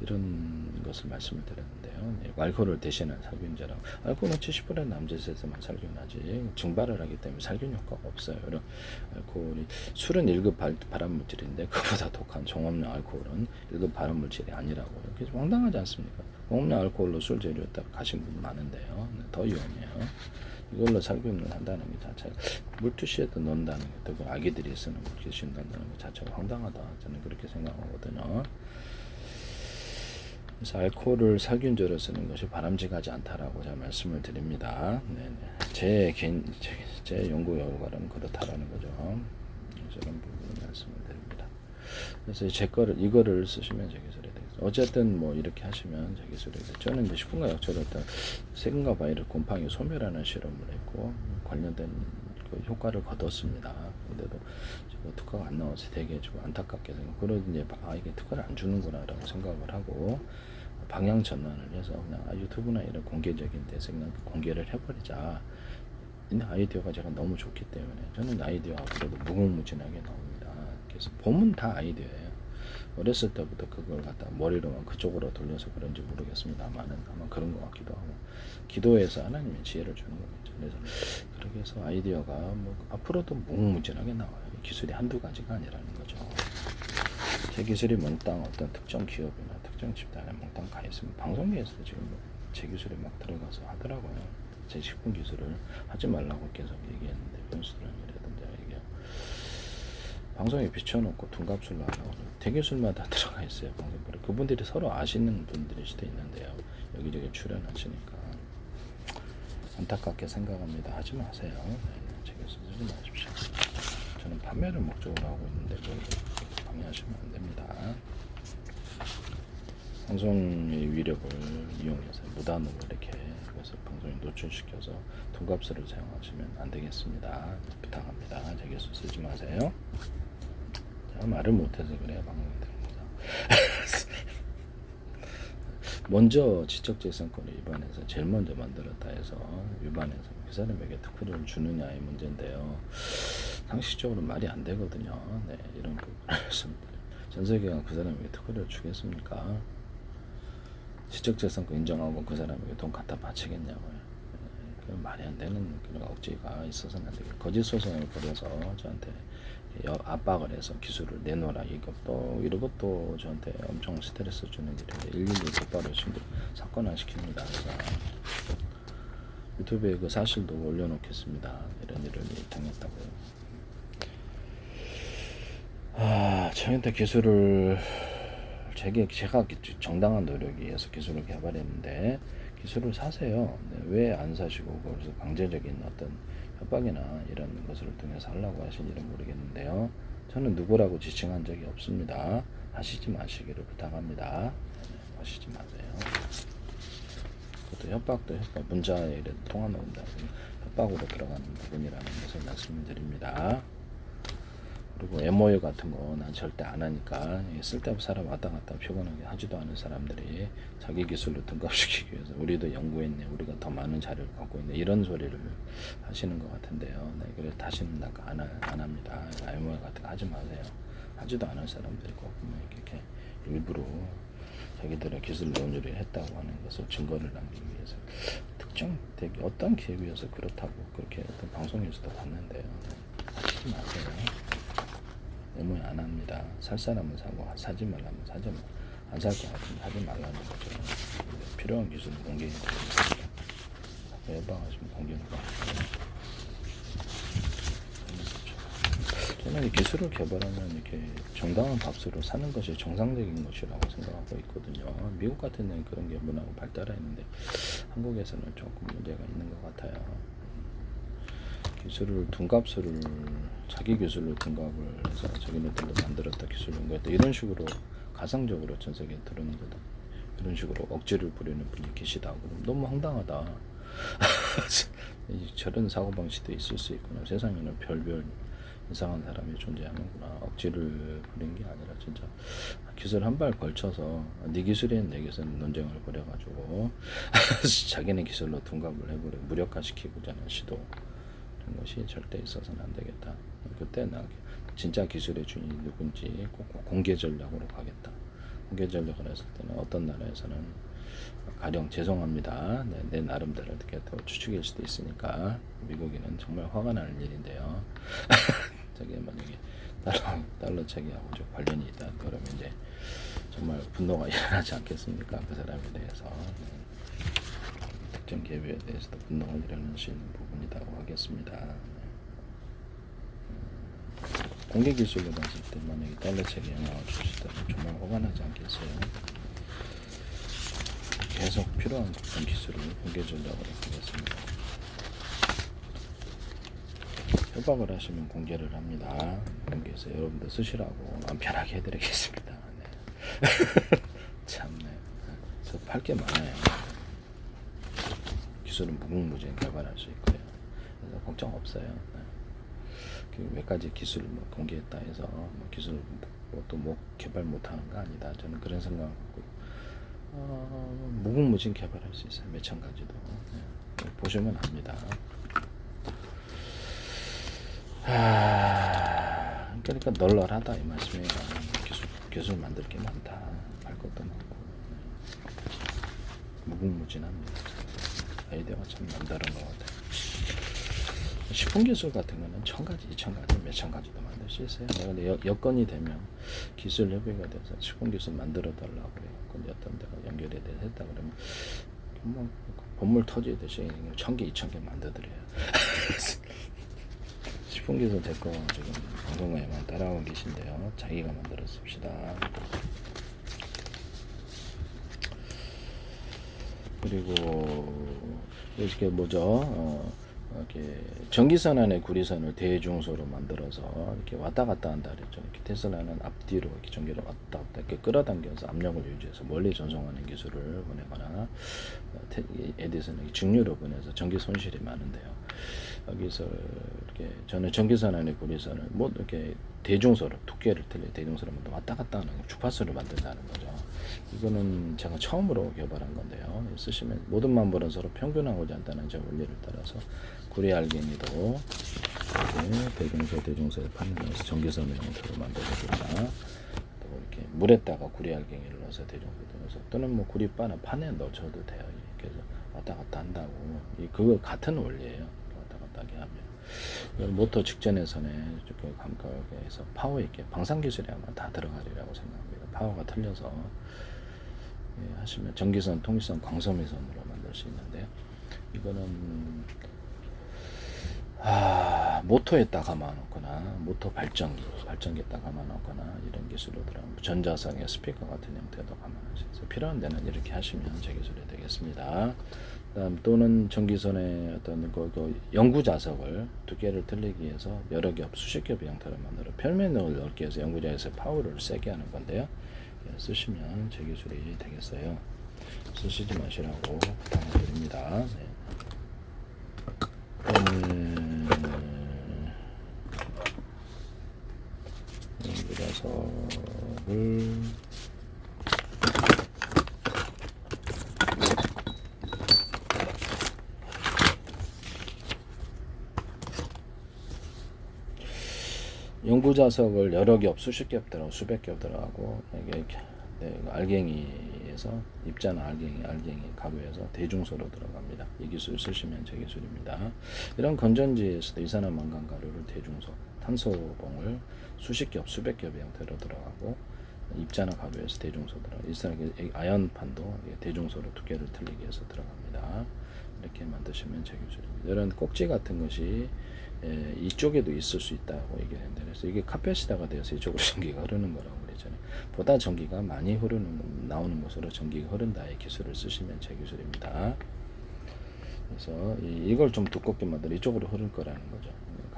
이런 것을 말씀을 드렸는데요. 네, 알코올을 대신한 살균제라고. 알코올은 70% 남자에서만 살균하지 증발을 하기 때문에 살균 효과가 없어요. 이런 알코올이 술은 1급 발암물질인데 그보다 독한 종합용 알코올은 1급 발암물질이 아니라고요. 그게 황당하지 않습니까? 종합용 알코올로 술 재료에다가 가신 분 많은데요. 네, 더 위험해요. 이걸로 살균을 한다는 게 자체가 물티슈에도 넣는다는 게 또 아기들이 쓰는 물티슈 넣는다는 게 자체가 황당하다. 저는 그렇게 생각하거든요. 그래서 알코올을 살균제로 쓰는 것이 바람직하지 않다라고 제가 말씀을 드립니다. 네네. 제 연구 결과는 그렇다라는 거죠. 이런 부분을 말씀을 드립니다. 그래서 이거를 쓰시면 제 기술에 되겠죠. 어쨌든 뭐 이렇게 하시면 제 기술에 되죠. 저는 이제 식품과 약초를 어떤 세균과 바이러스 곰팡이 소멸하는 실험을 했고 관련된 그 효과를 거뒀습니다. 근데도 특허가 안 나와서 되게 좀 안타깝게 생각. 그런 이제 이게 특허를 안 주는구나라고 생각을 하고 방향 전환을 해서 그냥 유튜브나 이런 공개적인 데서 그냥 공개를 해버리자. 이 아이디어가 제가 너무 좋기 때문에 저는 아이디어가 그래도 무궁무진하게 나옵니다. 그래서 봄은 다 아이디어예요. 어렸을 때부터 그걸 갖다 머리로만 그쪽으로 돌려서 그런지 모르겠습니다만은 아마 그런 것 같기도 하고 기도해서 하나님의 지혜를 주는 거겠죠. 그래서 그렇게 해서 아이디어가 뭐 앞으로도 무궁무진하게 나와요. 기술이 한두 가지가 아니라는 거죠. 제 기술이 몽땅 어떤 특정 기업이나 특정 집단에 몽땅 가 있으면 방송계에서도 지금 제 기술이 막 들어가서 하더라고요. 제 식품 기술을 하지 말라고 계속 얘기했는데 변수들이라든지 이게 방송에 비춰놓고 둔갑술로 하라고 대기술마다 들어가 있어요. 방송별에 그분들이 서로 아시는 분들일 수도 있는데요. 여기저기 출연하시니까 안타깝게 생각합니다. 하지 마세요. 제 기술 쓰지 마십시오. 저는 판매를 목적으로 하고 있는데 그걸 방해하시면 안 됩니다. 방송의 위력을 이용해서 무단으로 이렇게 그래서 방송에 노출시켜서 돈값을 사용하시면 안 되겠습니다. 부탁합니다. 제 기술 쓰지 마세요. 제가 말을 못해서 그래요. 방송이 됩니다. 먼저 지적재산권을 위반해서 제일 먼저 만들었다 해서 위반해서 그 사람에게 특허를 주느냐의 문제인데요. 상식적으로 말이 안 되거든요. 네, 이런 부분을 말씀드립니다. 전 세계가 그 사람에게 특허를 주겠습니까? 지적재산권 인정하고 그 사람에게 돈 갖다 바치겠냐고요. 네, 그건 말이 안 되는 그런 억지가 있어서는 안 되고 거짓 소송을 벌여서 저한테 압박을 해서 기술을 내놓으라 이러고 또 저한테 엄청 스트레스 주는 일인데 112 곧바로 신고 사건화 시킵니다. 그래서 유튜브에 그 사실도 올려놓겠습니다. 이런 일을 당했다고요. 저한테 기술을 제가 정당한 노력에 의해서 기술을 개발했는데 기술을 사세요. 네, 왜 안 사시고 거기서 강제적인 어떤 협박이나 이런 것을 통해서 하려고 하시는지는 모르겠는데요. 저는 누구라고 지칭한 적이 없습니다. 하시지 마시기를 부탁합니다. 네, 하시지 마세요. 그것도 협박 문자에 통화 나온다. 협박으로 들어가는 부분이라는 것을 말씀드립니다. 그리고 MOU 같은 거 난 절대 안 하니까 쓸데없는 사람 왔다 갔다 피곤하게 하지도 않은 사람들이 자기 기술로 등급시키기 위해서 우리도 연구했네, 우리가 더 많은 자료를 갖고 있네 이런 소리를 하시는 것 같은데요. 네, 그래서 다시는 안 합니다. MOU 같은 거 하지 마세요. 하지도 않은 사람들이 꼭 이렇게 일부러 자기들의 기술 논의를 했다고 하는 것을 증거를 남기기 위해서 특정 되게 어떤 기업이어서 그렇다고 그렇게 어떤 방송에서도 봤는데요. 네, 하시지 마세요. MOU 안 합니다. 살 사람은 사고 사지 말라면 사지 마. 안 살 것 같으면 하지 말라는 거죠. 필요한 기술은 공개해 드립니다. 예방하시면 공개는 거 저는 이 기술을 개발하면 이렇게 정당한 값으로 사는 것이 정상적인 것이라고 생각하고 있거든요. 미국 같은 데는 그런 게 문화가 발달했는데 한국에서는 조금 문제가 있는 것 같아요. 기술을 둔값을 자기 기술로 둔값을 해서 자기네들로 만들었다 기술 연구했다 이런 식으로 가상적으로 전 세계에 드러는 거다. 이런 식으로 억지를 부리는 분이 계시다고 너무 황당하다. 저런 사고방식도 있을 수 있구나. 세상에는 별별 이상한 사람이 존재하는구나. 억지를 부린 게 아니라 진짜 기술 한 발 걸쳐서 네 기술이면 내 기술은 논쟁을 벌여가지고 자기네 기술로 둔갑을 해버려 무력화시키고자 하는 시도 이런 것이 절대 있어서는 안 되겠다. 그때 나 진짜 기술의 주인이 누군지 꼭 공개 전략으로 가겠다. 공개 전략을 했을 때는 어떤 나라에서는 가령 죄송합니다. 네, 내 나름대로 이렇게 추측일 수도 있으니까 미국인은 정말 화가 나는 일인데요. 저게 만약에 달러 체계하고 좀 관련이 있다. 그러면 이제 정말 분노가 일어나지 않겠습니까? 그 사람에 대해서 특정 기업에 대해서도 분노가 일어날 수 있는 부분이라고 하겠습니다. 공개 기술로 봤을 때 만약에 달러 체계 영향을 주시다면 정말 화가 나지 않겠어요? 계속 필요한 어떤 기술을 공개 전략으로 하겠습니다. 협박을 하시면 공개를 합니다. 공개해서 여러분들 쓰시라고 마음 편하게 해드리겠습니다. 네. 참네. 저 팔 게 많아요. 기술은 무궁무진 개발할 수 있고요. 그래서 걱정 없어요. 네. 몇 가지 기술을 뭐 공개했다 해서 뭐 기술 또 뭐 개발 못하는 거 아니다. 저는 그런 생각을 갖고 무궁무진 개발할 수 있어요. 몇천 가지도. 네. 보시면 압니다. 그러니까 널널하다 이 말씀이에요. 기술 만들 게 많다. 할 것도 많고 무궁무진합니다. 아이디어가 참 남다른 것 같아요. 식품 기술 같은 거는 1000가지, 2000가지, 몇천 가지도 만들 수 있어요. 내가 여건이 되면 기술 협의가 돼서 식품 기술 만들어 달라고 그래요. 근데 어떤 데가 연결이 돼서 했다 그러면 뭐 본물 터지듯이 1000개, 2000개 만들어드려요. 식품 기술 제거 지금 방송국에만 따라오고 계신데요. 자기가 만들어 씁시다. 그리고 이렇게 뭐죠? 이렇게 전기선 안에 구리선을 대중소로 만들어서 이렇게 왔다 갔다 한다 그랬죠. 이렇게 테슬라는 앞뒤로 이렇게 전기를 왔다 갔다 이렇게 끌어당겨서 압력을 유지해서 멀리 전송하는 기술을 보내거나, 에디슨은 직류로 보내서 전기 손실이 많은데요. 여기서 이렇게 저는 전기선 안에 구리선을 뭐 이렇게 대중소로 두께를 틀려 대중소로 왔다 갔다 하는 주파수를 만든다는 거죠. 이거는 제가 처음으로 개발한 건데요. 쓰시면 모든 만물은 서로 평균하고자 한다는 제 원리를 따라서 구리 알갱이도 대중소에 판매해서 전기선 형태로 만들어줍니다. 또 이렇게 물에다가 구리 알갱이를 넣어서 대중소에 넣어서 또는 뭐 구리바나 판에 넣어줘도 돼요. 그래서 왔다 갔다 한다고. 그거 같은 원리예요. 왔다 갔다 하게 하면. 모터 직전에선에 이렇게 감각에서 파워 있게 방산 기술이 아마 다 들어가리라고 생각합니다. 파워가 틀려서 하시면 전기선, 통기선, 광섬유선으로 만들 수 있는데요. 이거는 모터에다 감아놓거나 모터 발전기에다 감아놓거나 이런 기술로 들어가면 전자상의 스피커 같은 형태도 감안할 수 있어요. 필요한 데는 이렇게 하시면 제 기술이 되겠습니다. 그다음 또는 전기선의 어떤 그 연구 자석을 두께를 틀리기 위해서 여러 겹, 수십 겹의 형태로 만들어 표면을 넓게 해서 연구자에서 파워를 세게 하는 건데요. 쓰시면 제 기술이 되겠어요. 쓰시지 마시라고 부탁을 드립니다. 네. 연구자석을 연구자석을 여러 겹, 수십 겹 들어가고 수백 겹 들어가고 이게 알갱이에서 입자나 알갱이 가루에서 대중소로 들어갑니다. 이 기술 쓰시면 제 기술입니다. 이런 건전지에서도 이산화망간 가루를 대중소, 탄소봉을 수십 겹, 수백 겹의 형태로 들어가고 입자나 가루에서 대중소 들어가고 아연판도 대중소로 두께를 틀리기 위해서 들어갑니다. 이렇게 만드시면 제 기술입니다. 이런 꼭지 같은 것이 이쪽에도 있을 수 있다고 얘기했는데, 그래서 이게 카페시다가 되어서 이쪽으로 전기가 흐르는 거라고 그랬잖아요. 보다 전기가 많이 나오는 곳으로 전기가 흐른다의 기술을 쓰시면 제 기술입니다. 그래서 이걸 좀 두껍게 만들어 이쪽으로 흐를 거라는 거죠.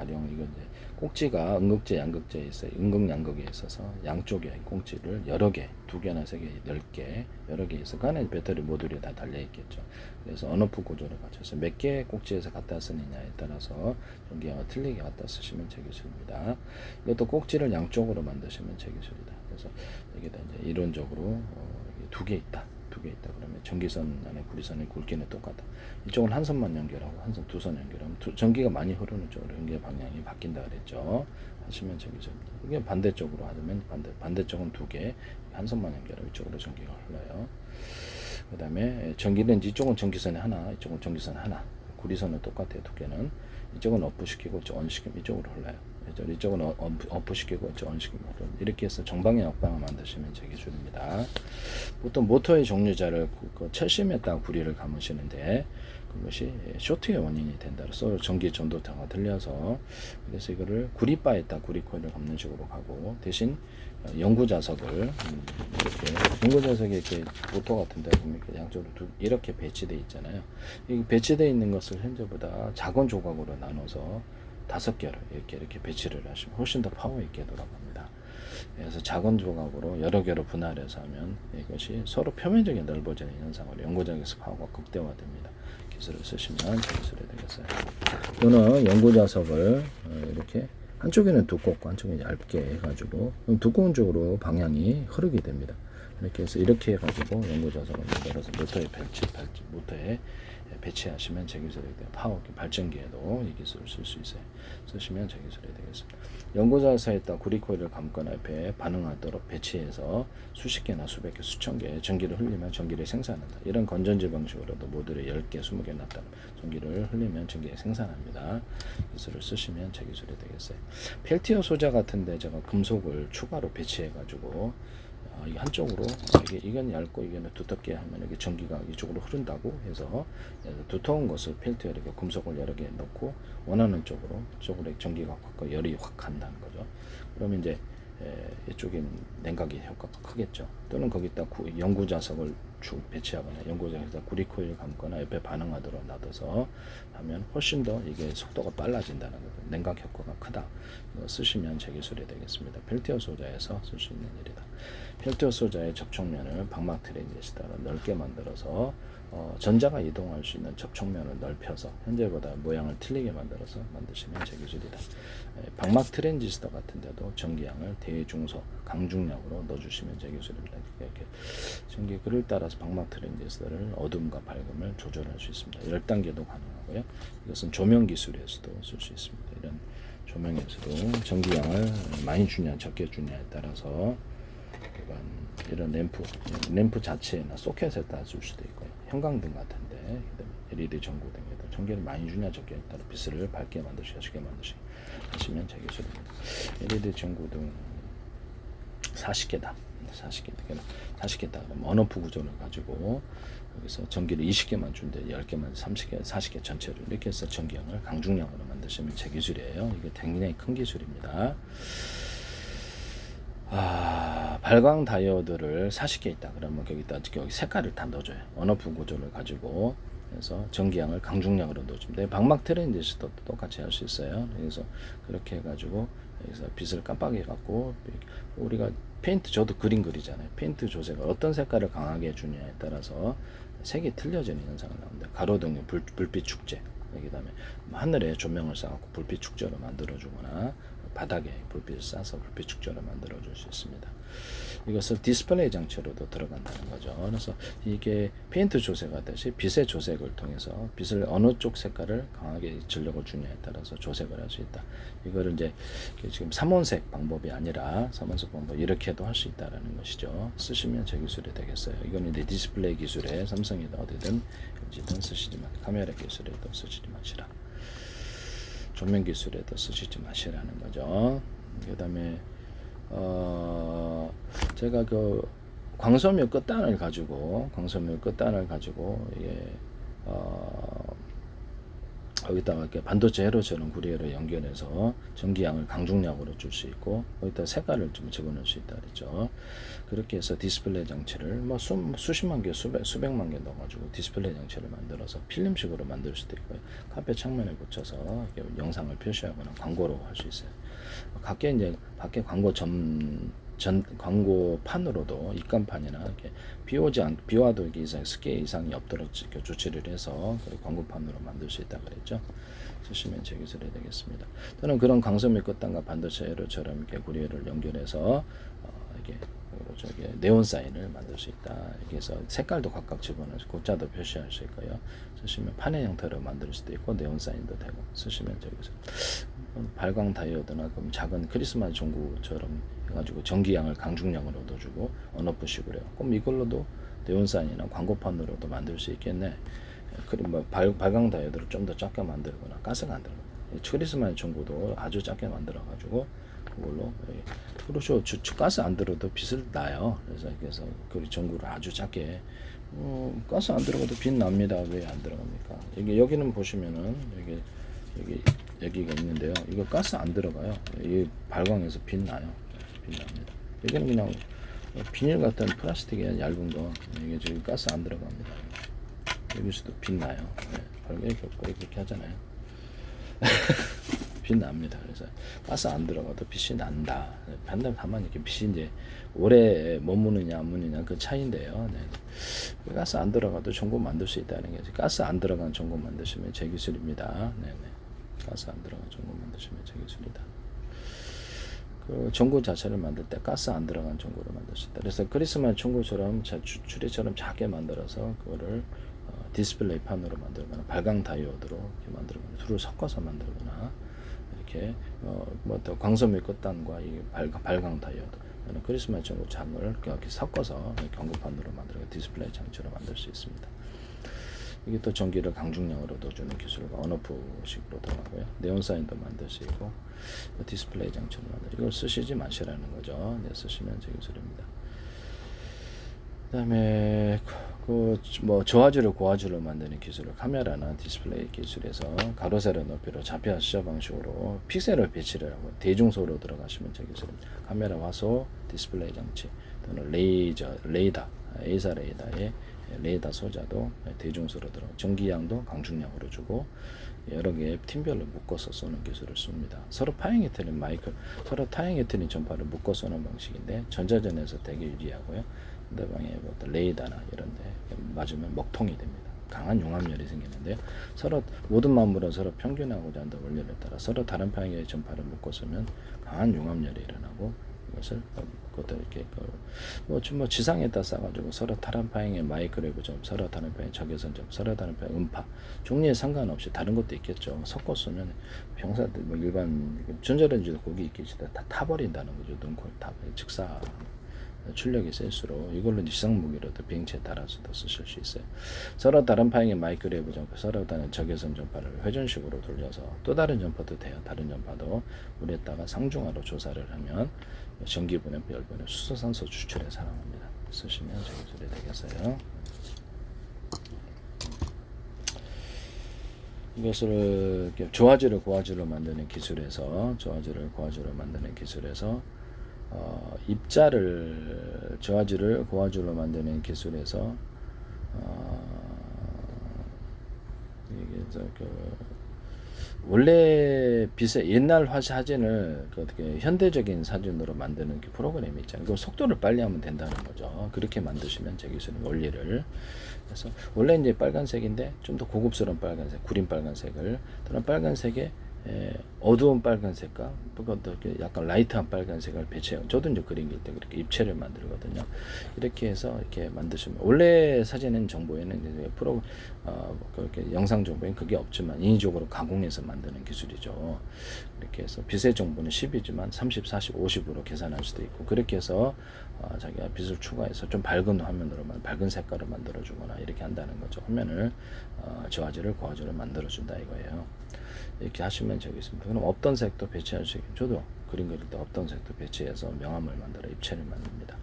가령 이건 이제 꼭지가 음극재, 양극재에 있어요. 음극양극에 있어서 양쪽에 꼭지를 여러 개, 2개나 3개, 10개 여러 개 있어. 그 안에 배터리 모듈이 다 달려 있겠죠. 그래서 언오프 구조를 갖춰서 몇 개의 꼭지에서 갖다 쓰느냐에 따라서 전기양을 틀리게 갖다 쓰시면 제 기술입니다. 이것도 꼭지를 양쪽으로 만드시면 제 기술이다. 그래서 여기다 이제 이론적으로 2개 있다. 2개 있다. 그러면 전기선 안에 구리선의 굵기는 똑같다. 이쪽은 한 선만 연결하고 한 선, 2선 연결하면 전기가 많이 흐르는 쪽으로 연결 방향이 바뀐다 그랬죠. 하시면 전기선입니다. 이게 반대쪽으로 하면 반대쪽은 2개, 한 선만 연결하면 이쪽으로 전기가 흘러요. 그 다음에 전기는 이쪽은 전기선이 하나, 이쪽은 전기선 하나. 구리선은 똑같아요. 2개는. 이쪽은 업시키고 언시키면 이쪽으로 흘러요. 이쪽은 업시키고 언시키면 이렇게 해서 정방향 역방을 만드시면 제 기술입니다. 보통 모터의 종류자를 철심에다가 구리를 감으시는데 그것이 쇼트의 원인이 된다. 그래서 전기 전도타가 들려서 그래서 이거를 구리바에다 구리 코일을 감는 식으로 가고 대신 연구 자석을 이렇게 연구 자석이 이렇게 모터 같은데 보면 양쪽으로 이렇게 배치되어 있잖아요. 이 배치되어 있는 것을 현재보다 작은 조각으로 나눠서 5개로 이렇게 배치를 하시면 훨씬 더 파워 있게 돌아갑니다. 그래서 작은 조각으로 여러 개로 분할해서 하면 이것이 서로 표면적인 넓어지는 현상으로 연구장에서 파워가 극대화됩니다. 기술을 쓰시면 기술이 되겠어요. 또는 연구 자석을 이렇게 한쪽에는 두껍고 한쪽에는 얇게 해가지고 두꺼운 쪽으로 방향이 흐르게 됩니다. 이렇게 해서 이렇게 해가지고 연구 자석을 만들어서 모터에 배치하시면 제 기술이 돼요. 파워 발전기에도 이 기술을 쓸 수 있어요. 쓰시면 제 기술이 되겠습니다. 연구자석에다 구리 코일을 감거나 옆에 반응하도록 배치해서 수십 개나 수백 개, 수천 개의 전기를 흘리면 전기를 생산한다. 이런 건전지 방식으로도 모듈에 10개, 20개 놨다면 전기를 흘리면 전기를 생산합니다. 기술을 쓰시면 제 기술이 되겠어요. 펠티어 소자 같은데 제가 금속을 추가로 배치해가지고 이 한쪽으로 이건 얇고 이건 두텁게 하면 이게 전기가 이쪽으로 흐른다고 해서 두터운 것을 펠트에 이렇게 금속을 여러 개 넣고 원하는 쪽으로 전기가 확 열이 확 간다는 거죠. 그러면 이제 이쪽에 냉각의 효과가 크겠죠. 또는 거기다 연구 자석을 쭉 배치하거나 연구장에서 구리 코일 감거나 옆에 반응하도록 놔둬서 하면 훨씬 더 이게 속도가 빨라진다는 거죠. 냉각 효과가 크다. 이거 쓰시면 제 기술이 되겠습니다. 펠티어 소자에서 쓸 수 있는 일이다. 펠티어 소자의 접촉면을 방막 트랜지스터로 넓게 만들어서 전자가 이동할 수 있는 접촉면을 넓혀서 현재보다 모양을 틀리게 만들어서 만드시면 제 기술이다. 방막 트랜지스터 같은 데도 전기양을 대중소 강중량으로 넣어주시면 제 기술입니다. 이렇게 전기 글을 따라서 방막 트랜지스터를 어둠과 밝음을 조절할 수 있습니다. 10단계도 가능하고요. 이것은 조명 기술에서도 쓸 수 있습니다. 이런 조명에서도 전기양을 많이 주냐 적게 주냐에 따라서 이런 램프 자체나 소켓에다 쓸 수도 있고요. 형광등 같은데 LED 전구 등에도 전기를 많이 주냐 적게 따라 빛을 밝게 만드시고 쉽게 만드시고 하시면 제 기술입니다. LED 전구등 40개다. 40개다. 그럼 언오프 구조를 가지고 여기서 전기를 20개만 준대 10개만 30개, 40개 전체로 이렇게 해서 전기량을 강중량으로 만드시면 제 기술이에요. 이게 굉장히 큰 기술입니다. 발광 다이오드를 40개 있다. 그러면 여기 색깔을 다 넣어줘요. 언오프 구조를 가지고 그래서 전기양을 강중량으로 넣어줍니다. 방막 트랜지스터도 똑같이 할 수 있어요. 그래서 그렇게 해가지고 여기서 빛을 깜빡이 갖고 우리가 페인트 저도 그림 그리잖아요. 페인트 조색을 어떤 색깔을 강하게 해주냐에 따라서 색이 틀려지는 현상을 나옵니다. 가로등의 불빛 축제, 그다음에 하늘에 조명을 쏴갖고 불빛 축제로 만들어주거나 바닥에 불빛을 쏴서 불빛 축제로 만들어줄 수 있습니다. 이것을 디스플레이 장치로도 들어간다는 거죠. 그래서 이게 페인트 조색하듯이 빛의 조색을 통해서 빛을 어느 쪽 색깔을 강하게 전력을 주냐에 따라서 조색을 할 수 있다. 이거를 이제 지금 3원색 방법이 아니라 3원색 방법 이렇게도 할 수 있다라는 것이죠. 쓰시면 제 기술이 되겠어요. 이거는 이제 디스플레이 기술에 삼성이든 어디든 LG든 쓰시지만 카메라 기술에도 쓰시지 마시라. 조명 기술에도 쓰시지 마시라는 거죠. 그 다음에 제가 그 광섬유 끝단을 가지고 이게 여기다가 이렇게 반도체 회로처럼 구리회로 연결해서 전기양을 강중량으로 줄 수 있고 여기다 색깔을 좀 집어넣을 수 있다 그랬죠. 그렇게 해서 디스플레이 장치를 뭐 수십만 개, 수백만 개 넣어가지고 디스플레이 장치를 만들어서 필름식으로 만들 수도 있고요. 카페 창문에 붙여서 이렇게 영상을 표시하거나 광고로 할 수 있어요. 밖에 이제 밖에 광고판으로도 입간판이나 이렇게 비와도 이게 이상 스케일 이상이 없도록 조치를 해서 광고판으로 만들 수 있다 그랬죠. 쓰시면 제 기술이 되겠습니다. 또는 그런 광섬유 끝단과 반도체 회로처럼 이렇게 구리회를 연결해서 이게 저기 네온 사인을 만들 수 있다. 이렇게 해서 색깔도 각각 집어넣어서 고자도 표시할 수 있고요. 쓰시면 판의 형태로 만들 수도 있고 네온 사인도 되고 쓰시면 저기서 발광 다이오드나 그럼 작은 크리스마스 종구처럼 해가지고 전기양을 강중량으로 넣어주고 언오프식으로 해요. 그럼 이걸로도 네온 사인이나 광고판으로도 만들 수 있겠네. 그리고 뭐 발광 다이오드를 좀 더 작게 만들거나 가스가 안 들어가. 크리스마스 종구도 아주 작게 만들어가지고 그걸로 그렇죠. 가스 안 들어도 빛을 나요. 그래서 그 전구를 아주 작게 가스 안 들어가도 빛 납니다. 왜 안 들어갑니까? 여기는 보시면은 여기가 있는데요. 이거 가스 안 들어가요. 이 발광에서 빛 나요. 빛 납니다. 여기는 그냥 비닐 같은 플라스틱의 얇은 거 이게 지금 가스 안 들어갑니다. 여기서도 빛 나요. 이렇게 하잖아요. 빛 납니다. 그래서 가스 안 들어가도 빛이 난다. 다만 이렇게 빛이 이제 오래 머무느냐 안 머무느냐 그 차이인데요. 네. 가스 안 들어가도 전구 만들 수 있다는 게 가스 안 들어간 전구 만드시면 제 기술입니다. 네네. 가스 안 들어간 전구 만드시면 제 기술이다. 그 전구 자체를 만들 때 가스 안 들어간 전구를 만들 수 있다. 그래서 크리스마스 전구처럼 주례처럼 작게 만들어서 그거를 디스플레이 판으로 만들거나 발광 다이오드로 이렇게 만들거나 둘을 섞어서 만들거나 이렇게 또 광섬유 끝단과 이 발광 다이오드 크리스마스 전구 장을 이렇게 섞어서 경고판으로 만들고 디스플레이 장치로 만들 수 있습니다. 이게 또 전기를 강중량으로 넣어주는 기술과 언오프식으로 들어가고요. 네온 사인도 만들 수 있고 디스플레이 장치로 만들. 이걸 쓰시지 마시라는 거죠. 네, 쓰시면 제 기술입니다. 그다음에 뭐 저하주를 고하주로 만드는 기술을 카메라나 디스플레이 기술에서 가로 세로 높이로 좌표 시저 방식으로 픽셀을 배치를 하고 대중소로 들어가시면 제 기술입니다. 카메라 화소 디스플레이 장치 또는 레이더 A사 레이더에 레이더 소자도 대중소로 들어가고 전기양도 강중량으로 주고 여러 개의 팀별로 묶어서 쏘는 기술을 씁니다. 서로 파행이 틀린 서로 타행이 틀린 전파를 묶어 쏘는 방식인데 전자전에서 되게 유리하고요. 상대방의 레이더나 이런데 맞으면 먹통이 됩니다. 강한 융합열이 생기는데요. 서로 모든 만물은 서로 평균하고자 한다 원리에 따라 서로 다른 방향의 전파를 묶어 쏘면 강한 융합열이 일어나고 이것을 그것도 이렇게 뭐 지상에다 싸가지고 서로 다른 방향의 마이크로웨이브 점, 서로 다른 방향의 적외선 점, 서로 다른 방향의 음파 종류에 상관없이 다른 것도 있겠죠. 섞어 쏘면 병사들 뭐 일반 전자레인지도 거기 있겠지 다 타버린다는 거죠. 눈코입 다 즉사. 출력이 셀수록 이걸로 지상 무기로도 비행체에 따라서도 쓰실 수 있어요. 서로 다른 방향의 마이크로웨이브 전파, 서로 다른 적외선 전파를 회전식으로 돌려서 또 다른 전파도 돼요. 다른 전파도 물에다가 상중하로 조사를 하면 전기분해, 열분해, 수소산소 추출에 사용합니다. 쓰시면 제 기술이 되겠어요. 이것을 저하주를 고하주로 만드는 기술에서 입자를 저하주를 고하주로 만드는 기술에서 이게 원래 옛날 사진을 어떻게 현대적인 사진으로 만드는 그 프로그램이 있잖아요. 그 속도를 빨리 하면 된다는 거죠. 그렇게 만드시면 제 기술은 원리를. 그래서 원래 이제 빨간색인데 좀 더 고급스러운 빨간색, 구린 빨간색을 또는 빨간색에 어두운 빨간색과 약간 라이트한 빨간색을 배치해요. 저도 이제 그림 그릴 때 그렇게 입체를 만들거든요. 이렇게 해서 이렇게 만드시면 원래 사진 정보에는 이제 그렇게 영상 정보에는 그게 없지만 인위적으로 가공해서 만드는 기술이죠. 이렇게 해서 빛의 정보는 10이지만 30, 40, 50으로 계산할 수도 있고 그렇게 해서 자기가 빛을 추가해서 좀 밝은 화면으로 밝은 색깔을 만들어주거나 이렇게 한다는 거죠. 화면을 저하주를 고하주를 만들어준다 이거예요. 이렇게 하시면 저기 있습니다. 그럼 없던 색도 배치할 수 있게 저도 그림 그릴 때 없던 색도 배치해서 명암을 만들어 입체를 만듭니다.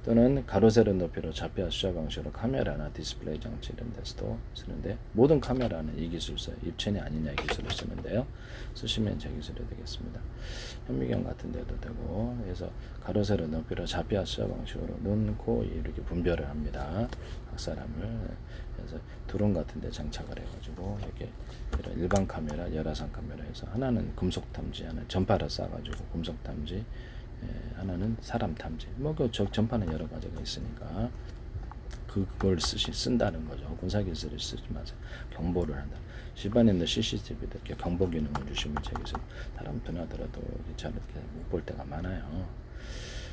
또는 가로 세로 높이로 좌표 수자 방식으로 카메라나 디스플레이 장치 이런 데서도 쓰는데 모든 카메라는 이 기술 써요. 입체이 아니냐 기술을 쓰는데요. 쓰시면 제 기술이 되겠습니다. 현미경 같은 데도 되고 그래서 가로 세로 높이로 좌표 수자 방식으로 눈, 코 이렇게 분별을 합니다. 각 사람을. 그래서 드론 같은 데 장착을 해가지고 이렇게 이런 일반 카메라, 열화상 카메라에서 하나는 금속 탐지, 하나는 전파를 쏴가지고 금속 탐지, 하나는 사람 탐지. 그 전파는 여러 가지가 있으니까 그걸 쓴다는 거죠. 군사 기술을 쓰지 마세요. 경보를 한다. 집안에 CCTV도 이렇게 경보 기능을 주시면 저기서 사람 드나더라도 잘 이렇게 못 볼 때가 많아요.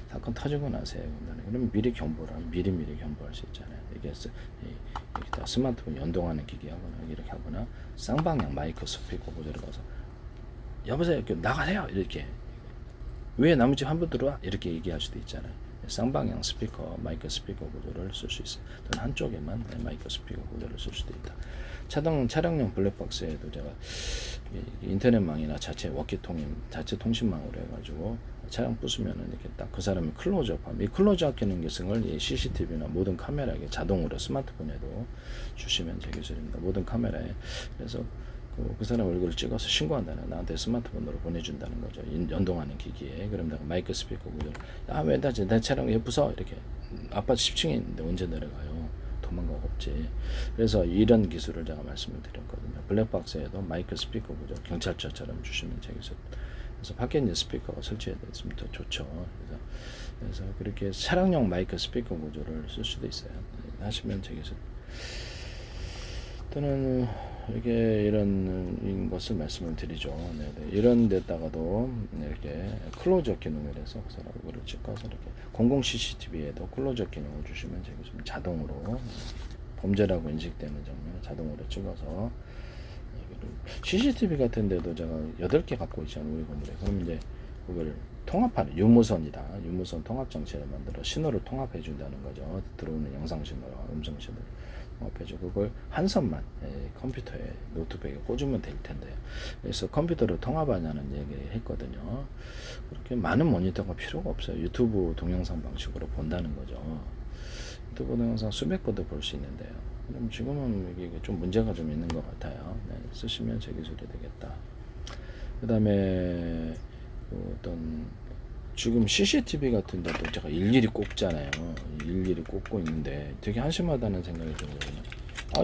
사건 터지고 나서 그러면 미리 경보를 하면 미리미리 경보할 수 있잖아요. 이게 여기다 스마트폰 연동하는 기기하거나 이렇게 하거나 쌍방향 마이크 스피커 구조로 가서 여보세요 나가세요 이렇게 왜 남의 집 한 번 들어와 이렇게 얘기할 수도 있잖아요. 쌍방향 스피커 마이크 스피커 구조를 쓸 수 있어요. 또는 한쪽에만 마이크 스피커 구조를 쓸 수도 있다. 차량용 블랙박스에도 제가 인터넷망이나 자체 자체 통신망으로 해가지고 차량 부수면은 이렇게 딱 그 사람이 클로즈업하면 이 클로즈업 기능 기능을 이 CCTV나 모든 카메라에 자동으로 스마트폰에도 주시면 제 기술입니다. 모든 카메라에. 그래서 그 사람 얼굴을 찍어서 신고한다는 나한테 스마트폰으로 보내준다는 거죠. 연동하는 기기에. 그럼 내가 마이크 스피커 구조 왜 내 차량 왜 부숴 이렇게 아파트 10층에 있는데 언제 내려가요. 도망가고 없지. 그래서 이런 기술을 제가 말씀을 드렸거든요. 블랙박스에도 마이크 스피커 구조 경찰차처럼 주시면 제 기술. 그래서 밖에 있는 스피커가 설치되어 있으면 더 좋죠. 그래서 그렇게 차량용 마이크 스피커 구조를 쓸 수도 있어요. 하시면 제 기술. 또는 이게 이런 것을 말씀을 드리죠. 네네. 이런 데다가도 이렇게 클로즈업 기능을 해서 그 사람 얼굴을 찍어서 이렇게 공공 CCTV에도 클로즈업 기능을 주시면 지금 자동으로 범죄라고 인식되는 장면을 자동으로 찍어서 CCTV 같은 데도 제가 8개 갖고 있잖아요. 우리 건물에. 그럼 이제 그걸 통합하는 유무선이다. 유무선 통합 장치를 만들어 신호를 통합해 준다는 거죠. 들어오는 영상 신호와 음성 신호를 통합해주고 그걸 한 선만 컴퓨터에 노트북에 꽂으면 될 텐데요. 그래서 컴퓨터로 통합하냐는 얘기를 했거든요. 그렇게 많은 모니터가 필요가 없어요. 유튜브 동영상 방식으로 본다는 거죠. 유튜브 동영상 수백 건도 볼 수 있는데요. 그럼 지금은 이게 좀 문제가 좀 있는 것 같아요. 네, 쓰시면 제 기술이 되겠다. 그 다음에 어떤 지금 CCTV 같은 데도 제가 일일이 꼽잖아요. 일일이 꼽고 있는데 되게 한심하다는 생각이 들거든요.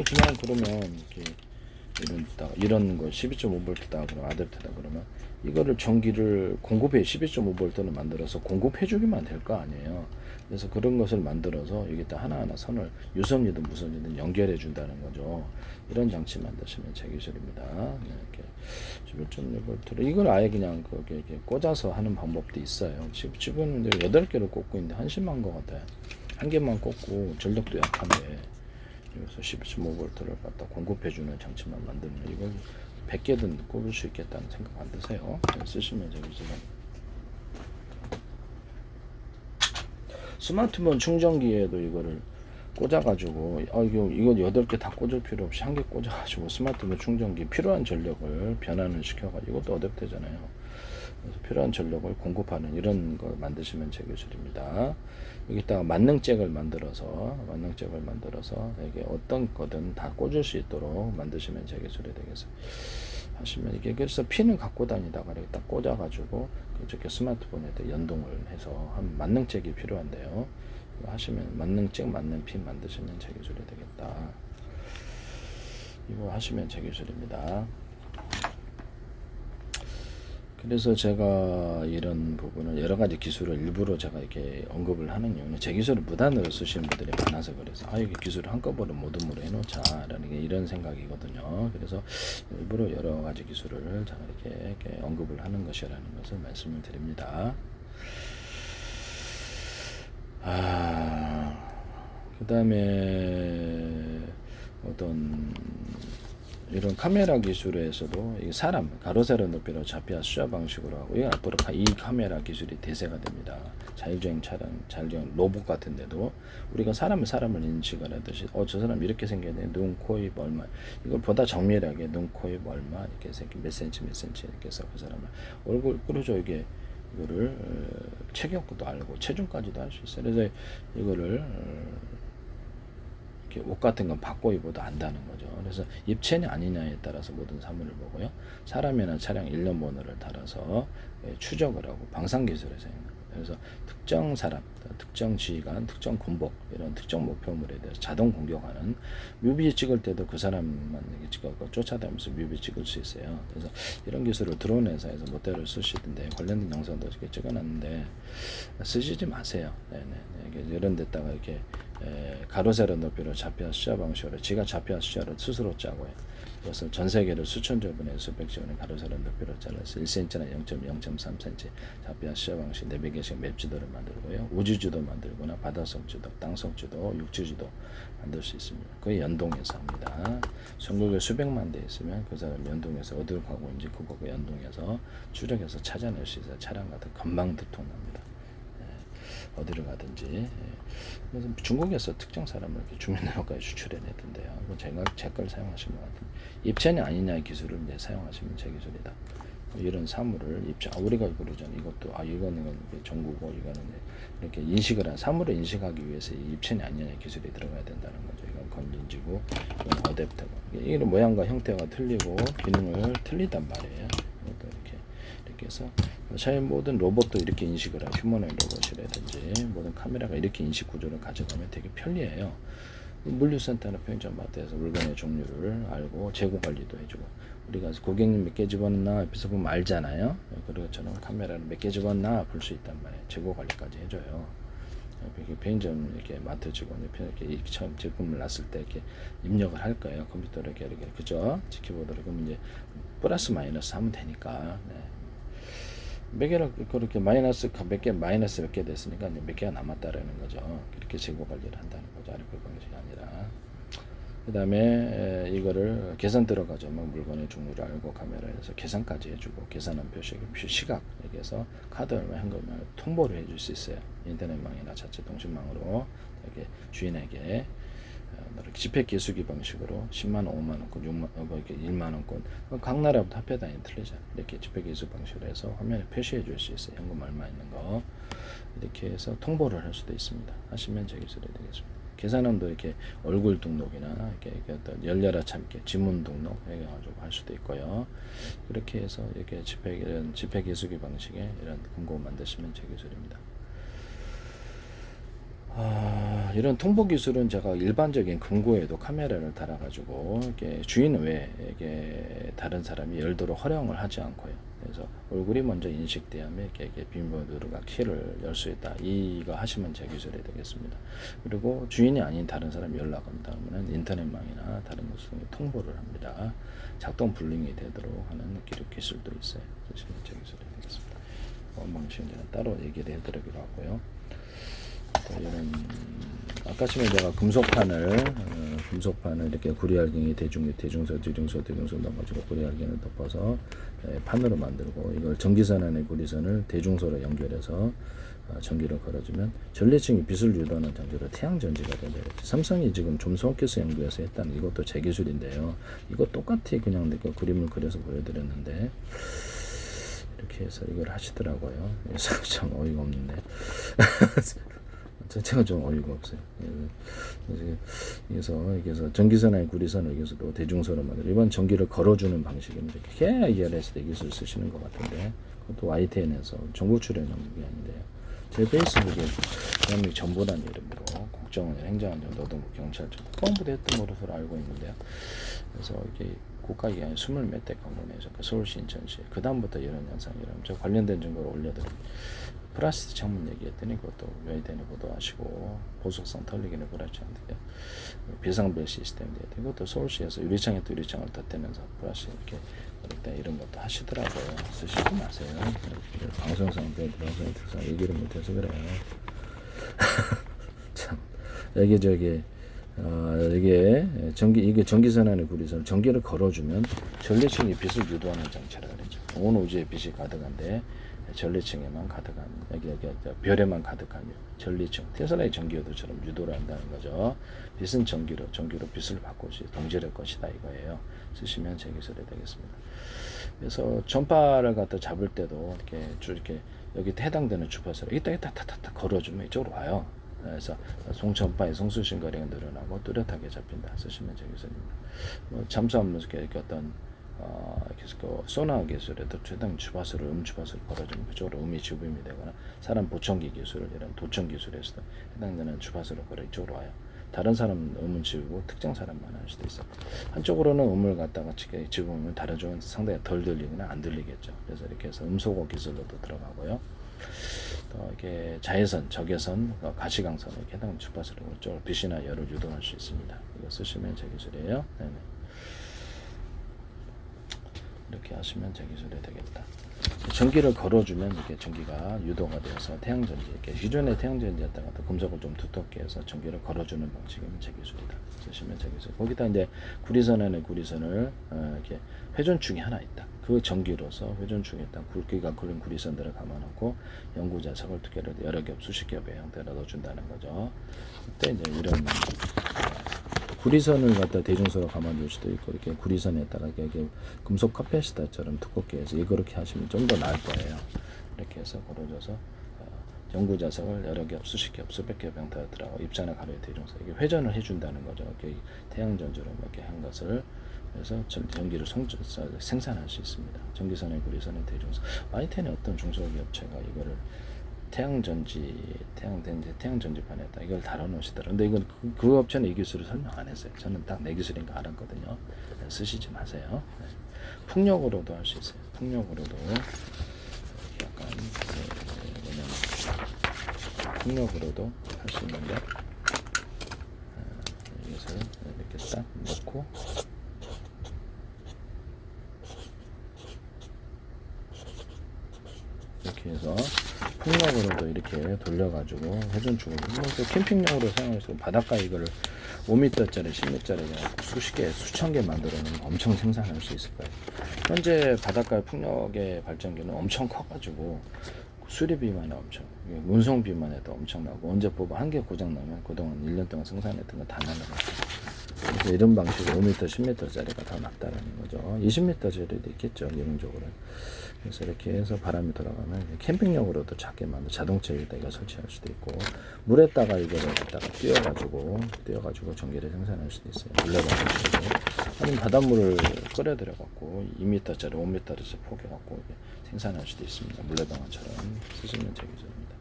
그냥 그러면 이런 거 12.5V다 그러면 아댑터다 그러면 이거를 전기를 공급해 12.5V를 만들어서 공급해 주기만 될 거 아니에요. 그래서 그런 것을 만들어서 여기다 하나하나 선을 유선이든 무선이든 연결해 준다는 거죠. 이런 장치 만드시면 제 기술입니다. 이렇게 11.6V로 이걸 아예 그냥 그렇게 이렇게 꽂아서 하는 방법도 있어요. 지금 8개를 꽂고 있는데 한심한 것 같아요. 한 개만 꽂고 전력도 약한데 여기서 11.5V를 갖다 공급해주는 장치만 만들면 이걸 100개든 꽂을 수 있겠다는 생각 안 드세요? 쓰시면 제 기술입니다. 스마트폰 충전기에도 이거를 꽂아가지고 이거 8개 다 꽂을 필요 없이 한 개 꽂아가지고 스마트폰 충전기 필요한 전력을 변환을 시켜가지고 이것도 어댑터잖아요. 그래서 필요한 전력을 공급하는 이런 걸 만드시면 제 기술입니다. 여기다가 만능잭을 만들어서 이게 어떤 거든 다 꽂을 수 있도록 만드시면 제 기술이 되겠어요. 하시면 이게 그래서 핀을 갖고 다니다가 이렇게 딱 꽂아가지고 저렇게 스마트폰에다 연동을 해서 한 만능잭이 필요한데요. 하시면 만능잭 맞는 핀 만드시면 제 기술이 되겠다. 이거 하시면 제 기술입니다. 그래서 제가 이런 부분을 여러 가지 기술을 일부러 제가 이렇게 언급을 하는 이유는 제 기술을 무단으로 쓰시는 분들이 많아서 그래서 이게 기술을 한꺼번에 모둠으로 해놓자라는 게 이런 생각이거든요. 그래서 일부러 여러 가지 기술을 제가 이렇게 언급을 하는 것이라는 것을 말씀을 드립니다. 그 다음에 어떤 이런 카메라 기술에서도 사람 가로 세로 높이로 좌표 수자 방식으로 하고 이 앞으로 이 카메라 기술이 대세가 됩니다. 자율주행 차량, 자율주행 로봇 같은데도 우리가 사람을 인식을 하듯이 저 사람 이렇게 생겼네. 눈, 코, 입 얼마 이걸 보다 정밀하게 눈, 코, 입 얼마 이렇게 생긴 몇 센치 이렇게 해서 그 사람을 얼굴 끌어줘 이게 이거를 체격도 알고 체중까지도 알 수 있어요. 그래서 이거를 이렇게 옷 같은 건 받고 입어도 안다는 거죠. 그래서 입체냐 아니냐에 따라서 모든 사물을 보고요. 사람이나 차량 일련 번호를 달아서 추적을 하고 방산 기술을 사용합니다. 그래서 특정 사람, 특정 지휘관, 특정 군복 이런 특정 목표물에 대해서 자동 공격하는 뮤비 찍을 때도 그 사람만 찍고 쫓아다니면서 뮤비 찍을 수 있어요. 그래서 이런 기술을 드론 회사에서 모델을 쓰시던데 관련된 영상도 이렇게 찍어놨는데 쓰시지 마세요. 네네. 이런 데다가 이렇게 가로 세로 높이로 좌표 숫자 방식으로 지가 좌표 숫자를 스스로 짜고요. 이것을 전 세계를 수천조 분의 수백조 분의 가로 세로 높이로 잘라서 1cm나 0.3cm 좌표 숫자 방식 4개씩 맵 지도를 만들고요. 우주지도 만들거나 바다속 지도, 땅속 지도, 육지지도 만들 수 있습니다. 그게 연동해서 합니다. 전국에 수백만 대 있으면 그 사람 연동해서 어디로 가고 있는지 그거 연동해서 추적해서 찾아낼 수 있어요. 차량 같은 금방 들통납니다. 어디를 가든지. 그래서 중국에서 특정 사람을 이렇게 주민등록까지 수출해내던데요. 제 걸 사용하시는 것 같은데 입체냐 아니냐의 기술을 이제 사용하시면 제 기술이다. 이런 사물을 입체, 우리가 그러잖아요. 이것도 이거는 전구고 이거는 이렇게 인식을 한 사물을 인식하기 위해서 이입체냐 아니냐의 기술이 들어가야 된다는 거죠. 이건 건전지고 이건 어댑터고 이런 모양과 형태가 틀리고 기능을 틀리단 말이에요. 이것도 이렇게 해서 차의 모든 로봇도 이렇게 인식을 해요. 휴머노이드 로봇이라든지 모든 카메라가 이렇게 인식 구조를 가져가면 되게 편리해요. 물류센터나 편의점마트에서 물건의 종류를 알고 재고 관리도 해주고 우리가 고객님 몇 개 집어넣나 옆에서 보면 알잖아요. 그것처럼 카메라를 몇 개 집어넣나 볼 수 있단 말이에요. 재고 관리까지 해줘요. 편의점 이렇게 마트 직원이 이렇게 처음 제품을 놨을 때 이렇게 입력을 할 거예요. 컴퓨터를 이렇게 그죠? 지켜보도록 그러면 이제 플러스 마이너스 하면 되니까. 네. 몇 개를 그렇게 마이너스 몇 개 마이너스 몇 개 됐으니까 이제 몇 개가 남았다라는 거죠. 이렇게 재고 관리를 한다는 거죠. RFID 방식이 아니라. 그 다음에 이거를 계산 들어가죠. 막 물건의 종류를 알고 카메라에서 계산까지 해주고 계산한 표시 시각 여기에서 카드 얼마 현금을 통보를 해줄 수 있어요. 인터넷망이나 자체 통신망으로 이렇게 주인에게 지폐 기수기 방식으로 10만 원, 5만 원권, 6만 이렇게 1만 원권 각 나라부터 화폐 단위 틀리죠. 이렇게 지폐 기수 방식으로 해서 화면에 표시해 줄 수 있어요. 현금 얼마 있는 거 이렇게 해서 통보를 할 수도 있습니다. 하시면 제 기술이 되겠습니다. 계산함도 이렇게 얼굴 등록이나 이렇게 어떤 열려라 참깨 지문 등록 해가지고 할 수도 있고요. 그렇게 해서 이렇게 이런 지폐 기수기 방식의 이런 금고 만드시면 제 기술입니다. 이런 통보 기술은 제가 일반적인 금고에도 카메라를 달아가지고 이렇게 주인 외에 이게 다른 사람이 열도록 허용을 하지 않고요. 그래서 얼굴이 먼저 인식되면 이렇게 비밀번호가 키를 열 수 있다. 이거 하시면 제 기술이 되겠습니다. 그리고 주인이 아닌 다른 사람이 연락한다 하면 인터넷망이나 다른 곳을 통보를 합니다. 작동 불능이 되도록 하는 기술도 있어요. 하시면 제 기술이 되겠습니다. 방식은 따로 얘기를 해드리기로 하고요. 이런 아까 전에 제가 금속판을 이렇게 구리알갱이 대중소 넣어가지고 구리알갱이를 덮어서 판으로 만들고 이걸 전기선 안에 구리선을 대중소로 연결해서 전기를 걸어주면 전리층이 빛을 유도하는 장치로 태양전지가 된다. 삼성이 지금 좀스워키스 연구해서 했다는 이것도 제 기술인데요. 이거 똑같이 그냥 그림을 그려서 보여드렸는데 이렇게 해서 이걸 하시더라고요. 그래서 참 어이가 없는데. 제가 좀 어이가 없어요. 그래서 전기선의 구리선을 여기서도 대중선으로 만들어 이번 전기를 걸어주는 방식입니다. KIR에서 기술 쓰시는 것 같은데 그것도 YTN에서 정보 출연 연구가 아닌데요. 제 페이스북에 대한민국 정보란 이름으로 국정원, 행정안전, 노동부, 경찰청, 국방부도 했던 것으로 알고 있는데요. 그래서 이렇게 국가기관이 20몇 대 방문해서 서울시, 인천시 그 다음부터 이런 현상이라면 저 관련된 정보를 올려드립니다. 플라스틱 창문 얘기했더니 그것도 외대에 보도하시고 보속성 털리기는 그렇지 않대요. 비상벨 시스템 이것도 서울시에서 유리창에 또 유리창을 덧대면서 플라스틱 이렇게 이런 것도 하시더라고요. 쓰시지 마세요. 방송상 방송에 들어서 얘기를 못해서 그래요. 참 이게 이게 전기선 안에 구리선 전기를 걸어주면 전리층이 빛을 유도하는 장치라 그러죠. 온 우주에 빛이 가득한데 전리층에만 가득한 여기 별에만 가득한 전리층. 테슬라의 전기요도처럼 유도를 한다는 거죠. 빛은 전기로 빛을 바꾸시 동질의 것이다 이거예요. 쓰시면 제 기술이 되겠습니다. 그래서 전파를 갖다 잡을 때도 이렇게 쭉 이렇게 여기 해당되는 주파수를 이따 걸어주면 이쪽으로 와요. 그래서 송전파의 성수신거리가 늘어나고 뚜렷하게 잡힌다. 쓰시면 제 기술입니다. 잠수하면서 이렇게 어떤 그 소나 기술에도 최단 주파수를 주파수를 걸어주면 그쪽으로 음이 지급이 되거나 사람 보청기 기술 이런 도청 기술에서도 해당되는 주파수를 걸어 이쪽으로 와요. 다른 사람 음은 지우고 특정 사람만 할 수도 있어요. 한쪽으로는 음을 갖다가 지우면 다른 쪽은 상당히 덜 들리거나 안 들리겠죠. 그래서 이렇게 해서 음소거 기술로도 들어가고요. 또 이렇게 자외선, 적외선, 가시광선 이렇게 해당하는 주파수를 이쪽으로 빛이나 열을 유도할 수 있습니다. 이거 쓰시면 제 기술이에요. 네네. 이렇게 하시면 제 기술이 되겠다. 전기를 걸어주면 이렇게 전기가 유도가 되어서 태양전지, 이렇게 기존의 태양전지였다가 금속을 좀 두텁게 해서 전기를 걸어주는 방식이면 제 기술이다. 쓰시면 제 기술. 거기다 이제 구리선 안에 구리선을 이렇게 회전축이 하나 있다. 그 전기로서 회전축에 딱 굵기가 걸린 구리선들을 감아놓고 연구 자석을 두께를 여러 겹, 수십 겹의 형태로 넣어준다는 거죠. 그때 이제 이런 구리선을 갖다 대중소로 감아줄 수도 있고 이렇게 구리선에다가 이렇게 금속 카페시타처럼 두껍게 해서 이렇게 하시면 좀 더 나을 거예요. 이렇게 해서 걸어줘서 연구 자석을 여러 겹, 수십 겹, 수백 겹 형태로 들어가고 입자나 가로의 대중소 이게 회전을 해준다는 거죠. 이렇게 태양전지로 이렇게 한 것을 그래서 전기를 생산할 수 있습니다. 전기선의 구리선의 대중소. 마이텐의 어떤 중소기업 업체가 이거를 태양전지판에다 이걸 달아놓으시더라고요. 근데 이건 그 업체는 이 기술을 설명 안 했어요. 저는 딱 내 기술인 거 알았거든요. 쓰시지 마세요. 풍력으로도 할 수 있어요. 풍력으로도 약간 풍력으로도 할 수 있는데 이것을 이렇게 딱 넣고 이렇게 해서 풍력으로도 이렇게 돌려가지고 회전축을 캠핑용으로 사용할 수 있고 바닷가 이거를 5m짜리 10m짜리 수십 개 수천 개 만들어놓으면 엄청 생산할 수 있을 거예요. 현재 바닷가 풍력의 발전기는 엄청 커가지고 수리비만 엄청 운송비만 해도 엄청나고 언제 뽑아 한 개 고장 나면 그동안 1년 동안 생산했던 거 다 날라갔어요. 그래서 이런 방식으로 5m, 10m짜리가 더 낫다라는 거죠. 20m짜리도 있겠죠, 기본적으로. 그래서 이렇게 해서 바람이 돌아가면 캠핑용으로도 작게 만든 자동차 위에다 이거 설치할 수도 있고, 물에다가 이거를 갖다가 띄워가지고 전기를 생산할 수도 있어요. 물레방아처럼. 아니면 바닷물을 끓여들여갖고 2m짜리, 5m짜리 포개갖고 생산할 수도 있습니다. 물레방아처럼 쓰시면 되겠습니다.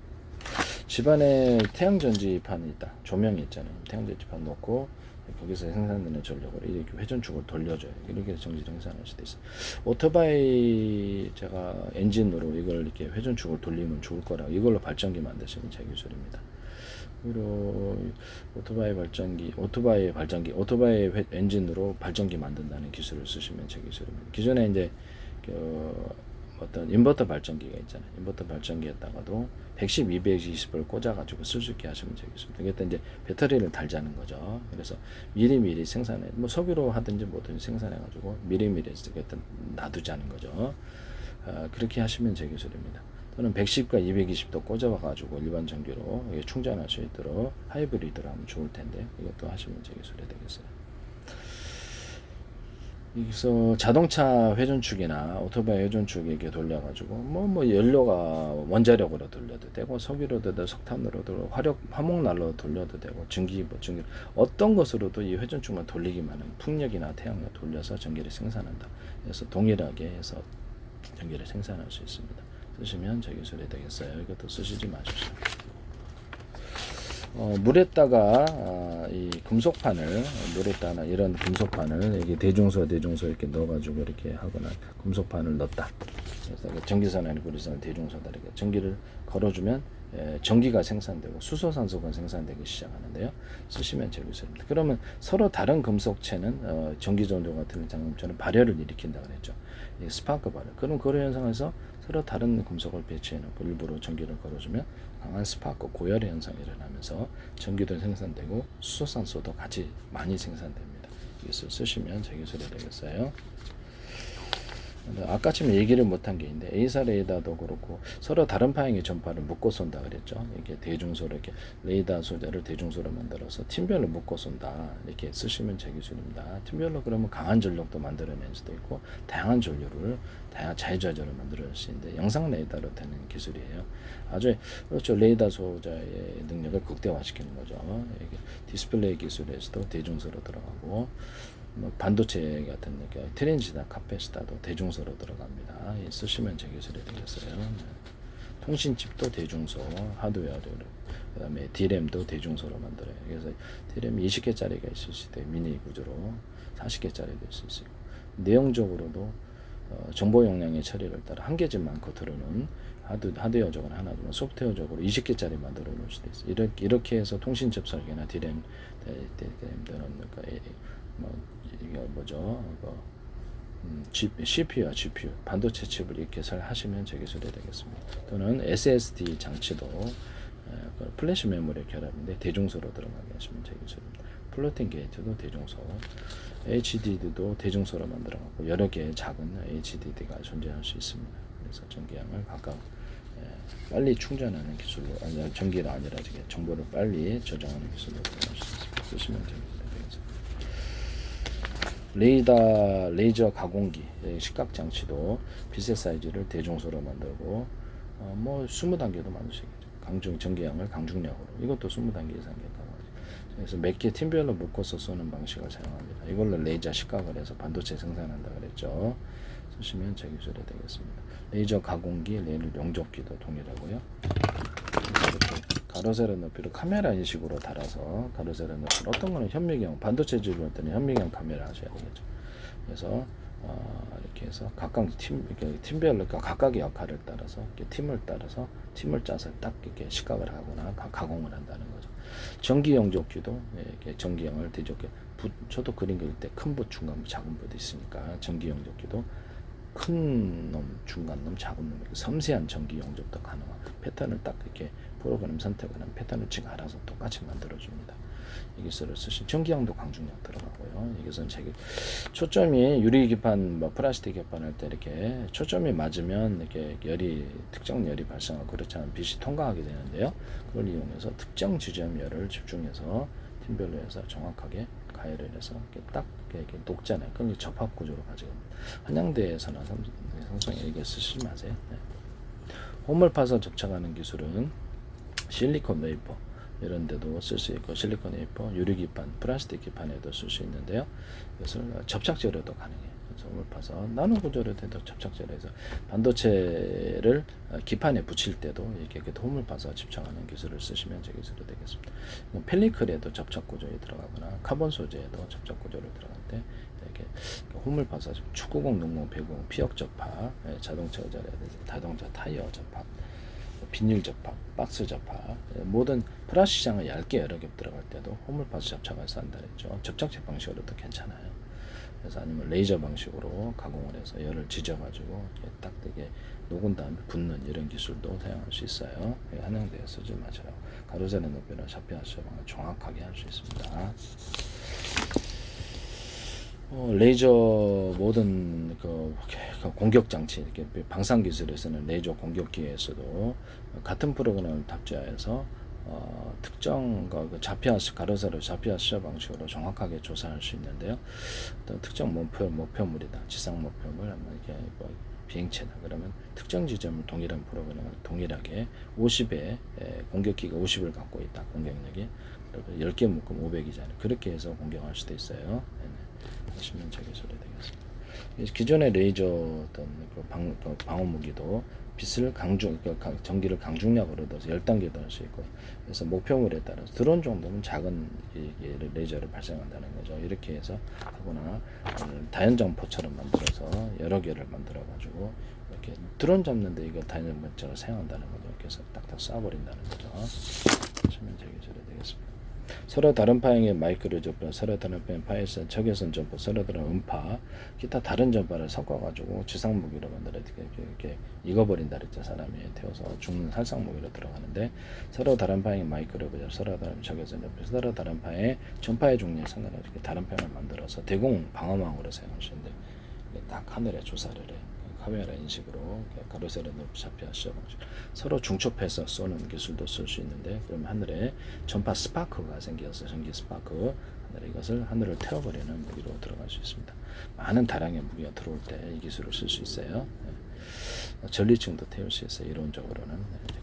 집안에 태양전지판이 있다. 조명이 있잖아요. 태양전지판 놓고 거기서 생산되는 전력을 이렇게 회전축을 돌려줘요. 이렇게 전기 생산할 수도 있어요. 오토바이 제가 엔진으로 이걸 이렇게 회전축을 돌리면 좋을 거라 이걸로 발전기 만드시면 제 기술입니다. 그리고 오토바이 엔진으로 발전기 만든다는 기술을 쓰시면 제 기술입니다. 기존에 이제 어떤 인버터 발전기가 있잖아요. 인버터 발전기에다가도 110, 220을 꽂아가지고 쓸 수 있게 하시면 되겠습니다. 그때 이제 배터리를 달자는 거죠. 그래서 미리미리 생산해, 뭐 석유로 하든지 뭐든지 생산해가지고 미리미리 놔두자는 거죠. 그렇게 하시면 제 기술입니다. 또는 110과 220도 꽂아가지고 일반 전기로 충전할 수 있도록 하이브리드로 하면 좋을 텐데 이것도 하시면 제 기술이 되겠어요. 여기서 자동차 회전축이나 오토바이 회전축 이렇게 돌려가지고 뭐 연료가 원자력으로 돌려도 되고 석유로도 되고 석탄으로도 화목난로 돌려도 되고 전기 어떤 것으로도 이 회전축만 돌리기만 하면 풍력이나 태양력 돌려서 전기를 생산한다. 그래서 동일하게 해서 전기를 생산할 수 있습니다. 쓰시면 제 기술이 되겠어요. 이것도 쓰시지 마십시오. 물에다가 이 금속판을 물에다가 이런 금속판을 이게 대중소 이렇게 넣어가지고 이렇게 하거나 금속판을 넣었다. 그래서 전기선 아니고 구리선 대중소다 이렇게 전기를 걸어주면 전기가 생산되고 수소산소가 생산되기 시작하는데요. 쓰시면 제 기술입니다. 그러면 서로 다른 금속체는 전기 전도가 틀린 장점처럼 발열을 일으킨다 그랬죠. 스파크 발열. 그럼 그런 현상에서 서로 다른 금속을 배치해놓고 일부러 전기를 걸어주면 강한 스파크 고열의 현상이 일어나면서 전기도 생산되고 수소산소도 같이 많이 생산됩니다. 이것을 쓰시면 제 기술이 되겠어요. 아까쯤 얘기를 못한 게 있는데 A사 레이더도 그렇고 서로 다른 파형의 전파를 묶어 쏜다 그랬죠. 이렇게 대중소로 이렇게 레이더 소재를 대중소로 만들어서 팀별로 묶어 쏜다 이렇게 쓰시면 제 기술입니다. 팀별로 그러면 강한 전력도 만들어낼 수도 있고 다양한 전류를 다양한 자유자재로 만들어낼 수 있는데 영상 레이더로 되는 기술이에요. 아주 그렇죠. 레이더 소자의 능력을 극대화시키는 거죠. 이게 디스플레이 기술에서도 대중소로 들어가고 뭐 반도체 같은 트랜지스터 카패시터도 대중소로 들어갑니다. 쓰시면 제 기술이 되겠어요. 네. 통신칩도 대중소, 하드웨어도 그다음에 D램도 대중소로 만들어요. 그래서 D램 20개짜리가 있을 수 있고 미니 구조로 40개짜리도 있을 수 있고 내용적으로도 정보 용량의 처리를 따라 한 개집만 겉으로는 하드웨어적으로 하나지만 소프트웨어적으로 20개짜리 만들어 놓을 수도 있어요. 이렇게 해서 통신칩 설계나 D램 이게 뭐죠? CPU와 GPU, 반도체 칩을 이렇게 하시면 제 기술이 되겠습니다. 또는 SSD 장치도 플래시 메모리 결합인데 대중소로 들어가게 하시면 제 기술입니다. 플로팅 게이트도 대중소, HDD도 대중소로 만들어갖고 여러 개의 작은 HDD가 존재할 수 있습니다. 그래서 전기량을 각각 빨리 충전하는 기술로, 아니 전기가 아니라 정보를 빨리 저장하는 기술로 들어갈 수 있습니다. 쓰시면 됩니다. 레이저 가공기, 식각 장치도 빛의 사이즈를 대중소로 만들고 뭐 20단계도 만들 수 있겠죠. 전기량을 강중량으로 이것도 20단계 이상이겠다고 하죠. 그래서 몇 개 팀별로 묶어서 쏘는 방식을 사용합니다. 이걸로 레이저 식각을 해서 반도체 생산한다 그랬죠. 쓰시면 제 기술이 되겠습니다. 레이저 가공기, 레이저 용접기도 동일하고요. 가로 세로 높이로 카메라 인식으로 달아서 가로 세로 높이로 어떤 거는 현미경 반도체 집을 할 때는 현미경 카메라 하셔야 되겠죠. 그래서 이렇게 해서 각각 팀별로 각각의 역할을 따라서 팀을 따라서 팀을 짜서 딱 이렇게 식각을 하거나 가공을 한다는 거죠. 전기 용접기도 이렇게 전기형을 대적해 저도 그림 그릴 때 큰 붓, 중간 붓, 작은 붓이 있으니까 전기 용접기도 큰 놈, 중간 놈, 작은 놈 이렇게 섬세한 전기 용접도 가능한 패턴을 딱 이렇게 프로그램 선택을 하면 패턴을 지금 알아서 똑같이 만들어줍니다. 이 기술을 쓰신 전기량도 강중량 들어가고요. 이것은 초점이 유리 기판, 뭐 플라스틱 기판 할 때 이렇게 초점이 맞으면 이렇게 특정 열이 발생하고 그렇지 않으면 빛이 통과하게 되는데요. 그걸 이용해서 특정 지점 열을 집중해서 팀별로 해서 정확하게 가열을 해서 이렇게 녹잖아요. 그럼 접합 구조로 가지고 한양대에서나 삼성에 이게 쓰시지 마세요. 네. 홈을 파서 접착하는 기술은 실리콘 웨이퍼 이런 데도 쓸 수 있고 실리콘 웨이퍼, 유리기판, 플라스틱 기판에도 쓸 수 있는데요. 이것을 접착제로도 가능해요. 그래서 홈을 파서 나노 구조로 된 접착제로 해서 반도체를 기판에 붙일 때도 이렇게 홈을 파서 집착하는 기술을 쓰시면 제 기술이 되겠습니다. 펠리클에도 접착 구조에 들어가거나 카본 소재에도 접착 구조를 들어갈 때 이렇게 홈을 파서 축구공, 농공, 배구공, 피혁 접합, 자동차 의자라든지 자동차 타이어 접합, 비닐 접합, 박스 접합, 모든 플라스 시장을 얇게 여러 겹 들어갈 때도 홈을 파서 접착을 한다 그랬죠. 접착제 방식으로도 괜찮아요. 그래서 아니면 레이저 방식으로 가공을 해서 열을 지져가지고 딱 되게 녹은 다음에 붓는 이런 기술도 사용할 수 있어요. 한양대에 쓰지 마시라고. 가로세로 높이나 샤피아 수업을 정확하게 할 수 있습니다. 레이저 모든 공격 장치, 이렇게 방산 기술에서는 레이저 공격기에서도 같은 프로그램을 탑재해서 특정 가로세로 자피아 시어 방식으로 정확하게 조사할 수 있는데요. 어떤 특정 목표물이다, 지상 목표물, 이렇게 비행체다 그러면 특정 지점을 동일한 프로그램을 동일하게 50의 공격기가 50을 갖고 있다, 공격력이 10개 묶으면 500이잖아요. 그렇게 해서 공격할 수도 있어요. 하시면 제 기술이 되겠습니다. 기존의 레이저 어떤 방어 무기도 빛을 전기를 강중량으로 넣어서 10단계도 할 수 있고, 그래서 목표물에 따라서 드론 정도면 작은 레이저를 발생한다는 거죠. 이렇게 해서 하거나 다연정포처럼 만들어서 여러 개를 만들어 가지고 이렇게 드론 잡는데 이거 다연정포처럼 사용한다는 거죠. 이렇게 해서 딱딱 쏴버린다는 거죠. 하시면 제 기술이 되겠습니다. 서로 다른 파형의 마이크로 접근, 서로 다른 파형의 파이선, 적외선 점퍼, 서로 다른 음파, 기타 다른 점퍼를 섞어가지고 지상 무기로 만들어 이렇게 익어버린다 그랬죠. 사람이 태워서 죽는 살상 무기로 들어가는데 서로 다른 파형의 마이크로 접근, 서로 다른 적외선 점퍼, 서로 다른 파형의 전파의 종류에 상관없이 이렇게 다른 파형을 만들어서 대공 방어망으로 사용할 수 있는데 딱 하늘에 조사를 해. 카메라 인식으로 가로세로 높이 시작 방식 서로 중첩해서 쏘는 기술도 쓸 수 있는데 그러면 하늘에 전파 스파크가 생겨서 전기 스파크 하늘에 이것을 하늘을 태워버리는 무기로 들어갈 수 있습니다. 많은 다량의 무기가 들어올 때 이 기술을 쓸 수 있어요. 전리층도 태울 수 있어요. 이론적으로는.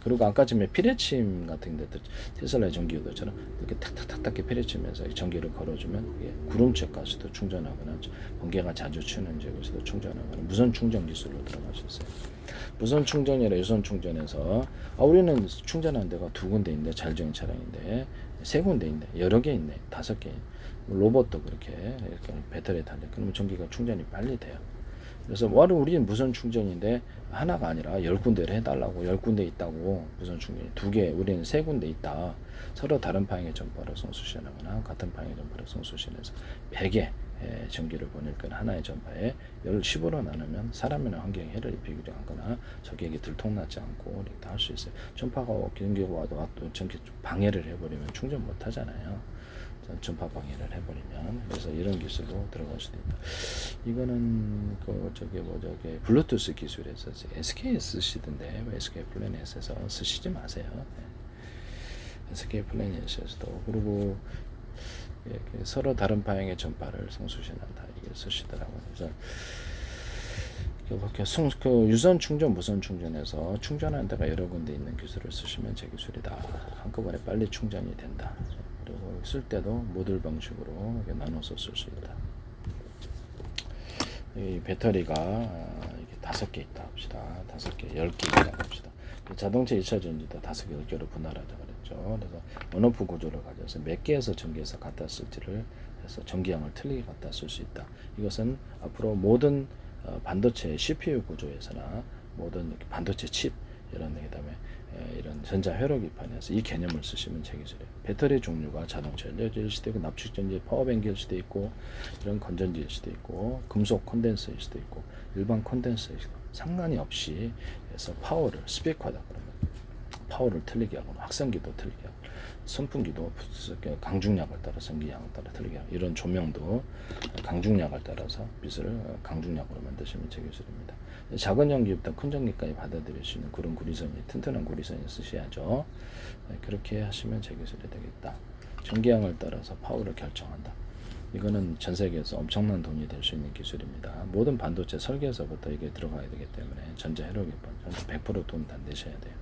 그리고 아까 전에 피레침 같은 데도 테슬라의 전기요도처럼 이렇게 탁탁탁탁 피레침해서 전기를 걸어주면 구름체까지도 충전하거나 번개가 자주 치는 지역에서도 충전하거나 무선 충전 기술로 들어갈 수 있어요. 무선 충전이나 유선 충전에서 우리는 충전하는 데가 2군데 있는데 자율주행 차량인데 3군데 있네, 여러 개 있네, 5개. 로봇도 그렇게 이렇게 배터리에 달려. 그러면 전기가 충전이 빨리 돼요. 그래서 우리는 무선 충전인데 하나가 아니라 10군데를 해달라고. 10군데 있다고 무선 충전이 2개, 우리는 3군데 있다. 서로 다른 방향의 전파를送수신하거나 같은 방향의 전파를送수신해서 100의 전기를 보낼 건 하나의 전파에 10으로 나누면 사람이나 환경에 해를 입히지 않거나 적에게 들통나지 않고 이렇게 할 수 있어요. 전파가 전기가 와도 전기 방해를 해버리면 충전 못 하잖아요. 전파 방해를 해버리면. 그래서 이런 기술로 들어갈 수도 있다. 이거는 블루투스 기술에서 SK 쓰시던데 SK 플래닛에서 쓰시지 마세요. SK 플래닛에서도. 그리고 서로 다른 방향의 전파를送수신한다 이게 쓰시더라고요. 그래서 유선 충전, 무선 충전에서 충전하는 데가 여러 군데 있는 기술을 쓰시면 제 기술이다. 한꺼번에 빨리 충전이 된다. 그리고 쓸 때도 모듈 방식으로 나눠서 쓸 수 있다. 이 배터리가 이렇게 5개 있다 합시다. 5개, 10개 있다 합시다. 자동차 2차 전지도 5개, 10개로 분할하자 그랬죠. 그래서 온오프 구조를 가져서 몇 개에서 전기에서 갖다 쓸지를 해서 전기량을 틀리게 갖다 쓸 수 있다. 이것은 앞으로 모든 반도체 CPU 구조에서나 모든 반도체 칩 이런 그다음에 이런 전자 회로 기판에서 이 개념을 쓰시면 되겠어요. 배터리 종류가 자동차 연료일 수도 있고 납축 전지 파워뱅크일 수도 있고 이런 건전지일 수도 있고 금속 콘덴서일 수도 있고 일반 콘덴서일 수도 있고 상관이 없이 해서 파워를 스펙화다 그러면 파워를 틀리게 하거나 확성기도 틀리게 하고 선풍기도 강중량을 따라 전기량을 따라 틀리게 하고 이런 조명도 강중량을 따라서 빛을 강중량으로 만드시면 제 기술입니다. 작은 전기부터 큰 전기까지 받아들일 수 있는 그런 구리선이 튼튼한 구리선이 쓰셔야죠. 그렇게 하시면 제 기술이 되겠다. 전기량을 따라서 파워를 결정한다. 이거는 전 세계에서 엄청난 돈이 될 수 있는 기술입니다. 모든 반도체 설계에서부터 이게 들어가야 되기 때문에 전자 회로기판 100% 돈 다 내셔야 돼요.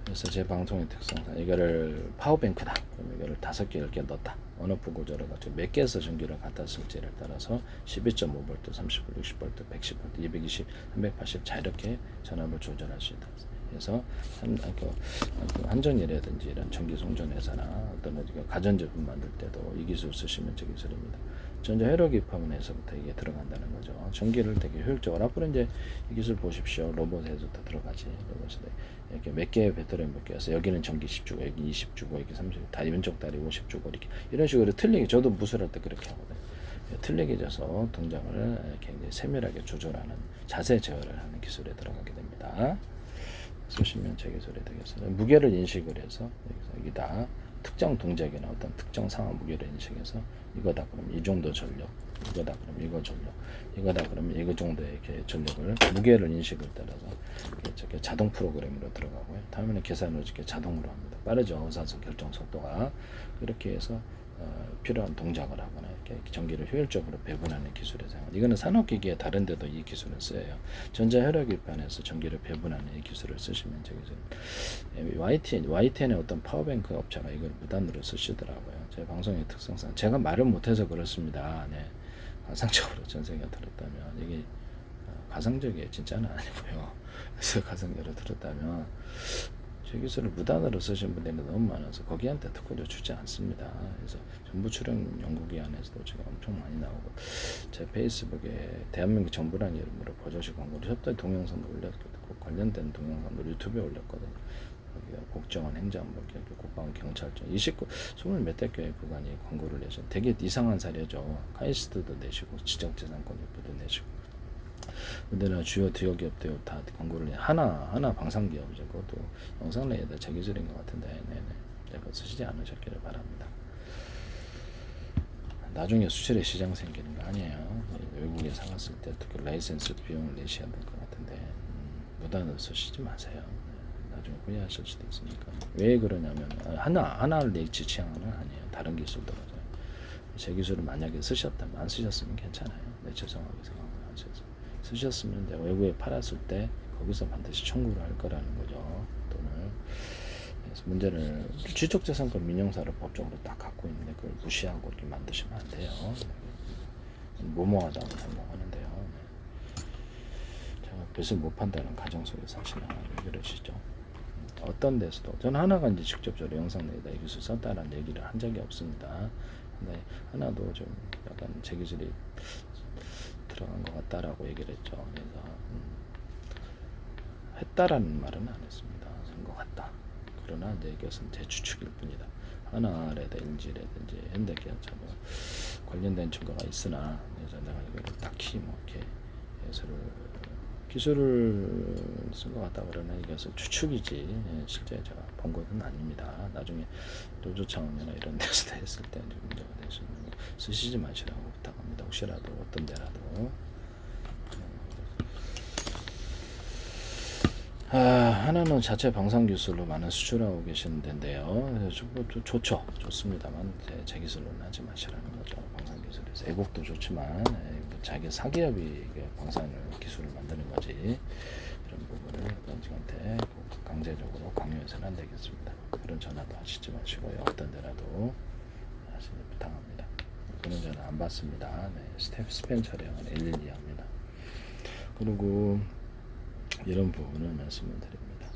그래서 제 방송의 특성상 이거를 파워뱅크다. 그럼 이거를 5개, 10개 넣었다. 온오프 구조를 가지고 몇 개에서 전기를 갖다 쓸지를 따라서 12.5V, 30V, 60V, 110V, 220, 380 자유롭게 전압을 조절할 수 있다. 그래서 한전이라든지 이런 전기 송전회사나 어떤 가전제품 만들 때도 이 기술 쓰시면 제 기술입니다. 전자 회로 기판에서부터 이게 들어간다는 거죠. 전기를 되게 효율적으로. 앞으로 이제 이 기술 보십시오. 로봇에서도 들어가지. 로봇에도 이렇게 몇 개의 배터리 몇 개여서 여기는 전기 10주고 여기 20주고 여기 30주고 다리 왼쪽 다리 50주고 이렇게 이런 식으로 틀리게 저도 무술할 때 그렇게 하거든요. 틀리게 져서 동작을 굉장히 세밀하게 조절하는 자세 제어를 하는 기술에 들어가게 됩니다. 쓰시면 제 기술이 되겠어요. 무게를 인식을 해서 여기다 특정 동작이나 어떤 특정 상황 무게를 인식해서 이거다 그러면 이 정도 전력, 이거다 그러면 이거 전력, 이거다 그러면 이거 정도의 이렇게 전력을 무게를 인식을 따라서 이렇게 자동 프로그램으로 들어가고요. 다음에는 계산을 이렇게 자동으로 합니다. 빠르죠. 의사소 결정 속도가. 그렇게 해서 필요한 동작을 하거나 이렇게 전기를 효율적으로 배분하는 기술의 사용. 이거는 산업기기에 다른 데도 이 기술을 써요. 전자혈액기판에서 전기를 배분하는 이 기술을 쓰시면 저기 YTN의 어떤 파워뱅크 업체가 이걸 무단으로 쓰시더라고요. 제 방송의 특성상 제가 말을 못해서 그렇습니다. 네. 가상적으로 전세가 들었다면 이게 가상적이에요. 진짜는 아니고요. 그래서 가상적으로 들었다면 제 기술을 무단으로 쓰신 분들이 너무 많아서 거기한테 특허도 주지 않습니다. 그래서 정부 출연 연구기관에서도 제가 엄청 많이 나오고 제 페이스북에 대한민국 정부라는 이름으로 버젓이 광고를 협조 동영상도 올렸고 관련된 동영상도 유튜브에 올렸거든요. 여기가 국정원 행정부, 국방원, 경찰청 20몇 대 교회 구간이 광고를 내서 되게 이상한 사례죠. 카이스트도 내시고 지적재산권협회도 내시고 우리나라 주요 기업도 다 광고를 하나 방산기업이죠. 그것도 영상 내에다 제 기술인 것 같은데 네네. 그거 쓰시지 않으셨기를 바랍니다. 나중에 수출의 시장 생기는 거 아니에요. 외국에 사갔을 때 특히 라이센스 비용을 내셔야 될 것 같은데 무단으로 쓰시지 마세요. 나중에 후회하실 수도 있으니까. 왜 그러냐면 하나를 내 지향하는 아니에요. 다른 기술도 맞아요. 제 기술을 만약에 쓰셨다면 안 쓰셨으면 괜찮아요. 네, 죄송하게 생각하면 안 쓰셨으면 이제 외국에 팔았을 때 거기서 반드시 청구를 할 거라는 거죠. 돈을. 그래서 문제는 지적재산권 민영사를 법적으로 딱 갖고 있는데 그걸 무시하고 이렇게 만드시면 안 돼요. 모모하다고 설명하는데요. 제가 빚을 못 판다는 가정 속에서 하시나 왜 그러시죠? 어떤 데서도 저는 하나가 이제 직접적으로 영상 내에다 이 기술 썼다라는 얘기를 한 적이 없습니다. 근데 하나도 좀 약간 제 기술이 들어간 것 같다라고 얘기를 했죠. 그래서 했다라는 말은 안 했습니다. 한 것 같다. 그러나 이제 이것은 제 추측일 뿐이다. 하나라든지 현대기아차 뭐 관련된 증거가 있으나 그래서 내가 이걸 딱히 뭐 이렇게 기술을 쓴 것 같다 그러나 이것은 추측이지 실제 제가 본 것은 아닙니다. 나중에 노조창이나 이런 데서 했을 때 문제가 될 수 있는 거 쓰시지 마시라고 부탁합니다. 혹시라도 어떤 데라도. 하나는 자체 방산 기술로 많은 수출하고 계시는 데인데요. 좋죠. 좋습니다만 제 기술로는 하지 마시라는 거죠. 방산 기술에서 애국도 좋지만 자기 사기업이 방산 기술을 만드는 거지. 이런 부분을 당신한테 강제적으로 강요해서는 안 되겠습니다. 그런 전화도 하시지 마시고요. 어떤 데라도 하시길 부탁합니다. 그런 전화 안 받습니다. 네, 스팸 처리는 112 합니다. 그리고 이런 부분을 말씀을 드립니다.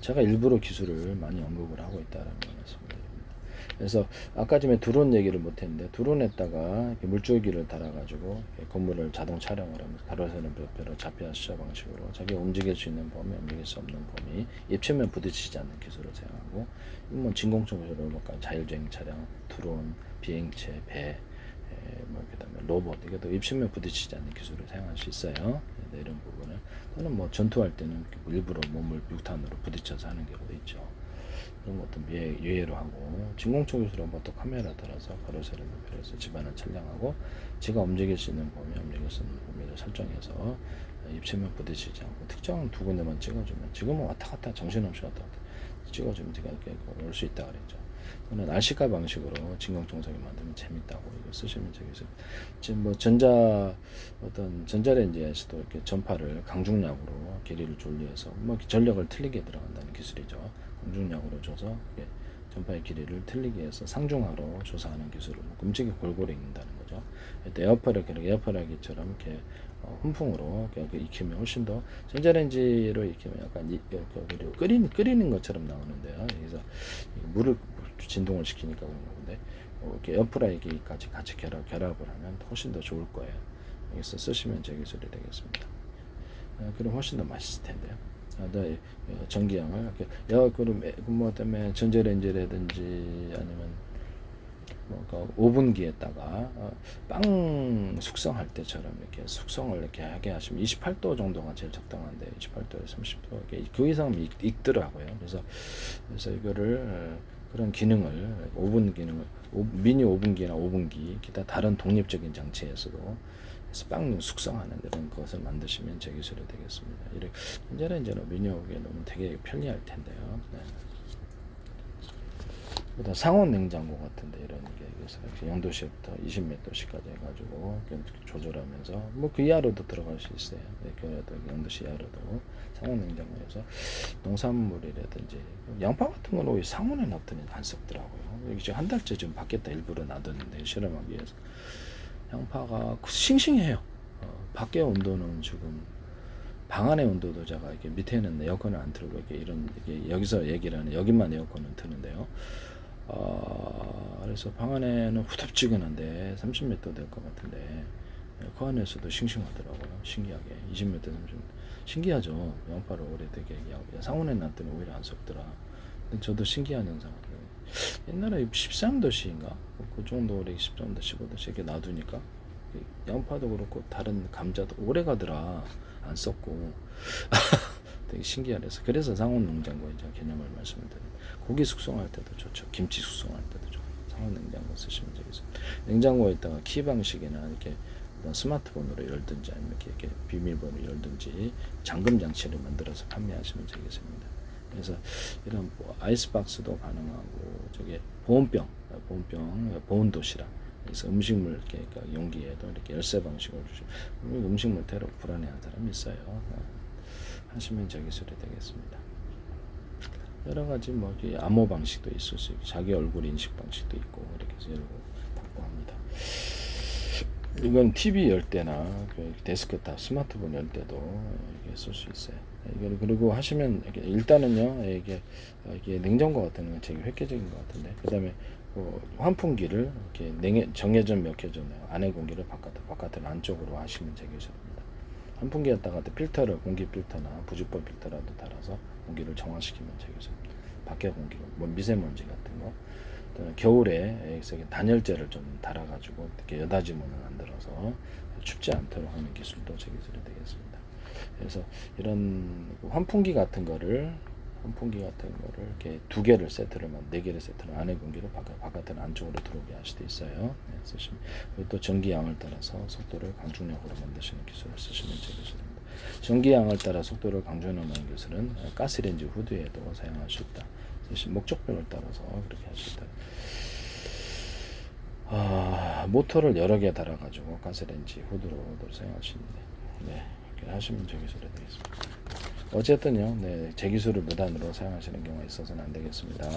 제가 일부러 기술을 많이 언급을 하고 있다는 말씀을 드립니다. 그래서 아까 전에 드론 얘기를 못했는데 드론에다가 물줄기를 달아가지고 건물을 자동 촬영을 하면서 가로세는 별표로 좌표 시작 방식으로 자기가 움직일 수 있는 범위, 움직일 수 없는 범위, 입체면 부딪히지 않는 기술을 사용하고 뭐 진공청소로 자율주행 차량, 드론, 비행체, 배, 뭐 그다음에 로봇 이것도 입체면 부딪히지 않는 기술을 사용할 수 있어요. 이런 부분을 또는 뭐 전투할 때는 일부러 몸을 육탄으로 부딪혀서 하는 경우도 있죠. 그런 것도 예외로 하고 진공청소기술은 보통 카메라 들어서 가로세로 높여서 집안을 촬영하고 제가 움직일 수 있는 범위, 움직일 수 있는 범위를 설정해서 입체면 부딪히지 않고 특정 두 군데만 찍어주면 지금은 왔다 갔다 정신없이 왔다 갔다 찍어주면 제가 이렇게 올 수 있다 그랬죠. 또는 RC카 방식으로 진공청소기 만들면 재밌다고 이거 쓰시면 되겠어요. 지금 뭐 어떤 전자레인지에서도 이렇게 전파를 강중량으로 길이를 조리해서 뭐 전력을 틀리게 들어간다는 기술이죠. 강중량으로 줘서 전파의 길이를 틀리게 해서 상중하로 조사하는 기술을 끔찍이 골고루 읽는다는 거죠. 에어프라이기처럼 이렇게 훈풍으로 익히면 훨씬 더 전자레인지로 익히면 약간 끓이는 것처럼 나오는데요. 그래서 물을 진동을 시키니까 그런 건데 이렇게 에어프라이기까지 같이 결합을 하면 훨씬 더 좋을 거예요. 여기서 쓰시면 제 기술이 되겠습니다. 그럼 훨씬 더 맛있을 텐데요. 전기양을 뭐 때문에 전자레인지라든지 아니면 오븐기에다가 빵 숙성할 때처럼 이렇게 숙성을 이렇게 하게 하시면 28도 정도가 제일 적당한데 28도에서 30도 그 이상은 익더라고요. 그래서 이거를 그런 기능을 오븐 기능을 미니 오븐기나 오븐기 기타 다른 독립적인 장치에서도 빵 숙성하는 이런 것을 만드시면 제 기술이 되겠습니다. 이렇게 전자레인지나 미니 오븐기에 넣으면 되게 편리할 텐데요. 네. 보다 상온 냉장고 같은데 이런 게 그래서 0도씨부터 20몇도씨까지 해가지고 조절하면서 뭐 그 이하로도 들어갈 수 있어요. 그래도 0도씨 이하로도 상온 냉장고에서 농산물이라든지 양파 같은 건 오히려 상온에 놨더니 안 썩더라고요. 여기 지금 한 달째 지금 밖에다 일부러 놔뒀는데 실험하기 위해서 양파가 싱싱해요. 밖의 온도는 지금 방 안의 온도도 제가 이렇게 밑에는 에어컨을 안 틀고 이렇게 여기서 얘기를 하는 여기만 에어컨을 트는데요. 그래서 방 안에는 후덥지근한데 30몇 도 될 것 같은데 그 안에서도 싱싱하더라고요. 신기하게 20몇 도 30몇 신기하죠. 양파를 오래 되게 상온에 놨더니 오히려 안 썩더라. 근데 저도 신기한 현상. 옛날에 13도씨인가 그 정도 오래 13도 15도씨 이렇게 놔두니까 양파도 그렇고 다른 감자도 오래 가더라. 안 썩고 되게 신기하래서 그래서 상온 냉장고 이제 개념을 말씀을 드립니다. 고기 숙성할 때도 좋죠. 김치 숙성할 때도 좋고 상온 냉장고 쓰시면 되겠습니다. 냉장고에다가 키 방식이나 이렇게 스마트폰으로 열든지 아니면 이렇게 비밀번호 열든지 잠금 장치를 만들어서 판매하시면 되겠습니다. 그래서 이런 뭐 아이스박스도 가능하고 저게 보온병, 보온 도시락. 그래서 음식물 이렇게 그러니까 용기에도 이렇게 열쇠 방식으로 주시면 음식물 테러 불안해하는 사람이 있어요. 하시면 저 기술이 되겠습니다. 여러 가지 뭐 암호 방식도 있을 수 있고 자기 얼굴 인식 방식도 있고 이렇게 해서 열고 닫고 합니다. 이건 TV 열 때나 데스크탑 스마트폰 열 때도 이렇게 쓸 수 있어요. 이걸 그리고 하시면 일단은요 이게 냉장고 같은 건 되게 획기적인 것 같은데 그다음에 환풍기를 이렇게 정해져 몇 개잖아요. 안에 공기를 바깥을 안쪽으로 하시면 되겠습니다. 환풍기에다가 필터를 공기 필터나 부직법 필터라도 달아서 공기를 정화시키면 되겠습니다. 밖에 공기로 뭐 미세먼지 같은 거. 겨울에 단열재를 좀 달아가지고 이렇게 여닫이 문을 만들어서 춥지 않도록 하는 기술도 제 기술이 되겠습니다. 그래서 이런 환풍기 같은 거를 이렇게 두 개를 세트를 네 개를 세트를 안에 공기를 바깥으로 안쪽으로 들어오게 할 수도 있어요. 네, 쓰시면 또 전기양을 따라서 속도를 강중력으로 만드시는 기술을 쓰시면 제 기술입니다. 전기양을 따라 속도를 강중력하는 기술은 가스레인지 후드에도 사용할 수 있다. 목적별을 따라서 그렇게 할 수 있다. 모터를 여러 개 달아가지고 가스레인지 후드로도 사용할 수 있는데, 네, 이렇게 하시면 제 기술이 되겠습니다. 어쨌든요, 네, 제 기술을 무단으로 사용하시는 경우가 있어서는 안 되겠습니다.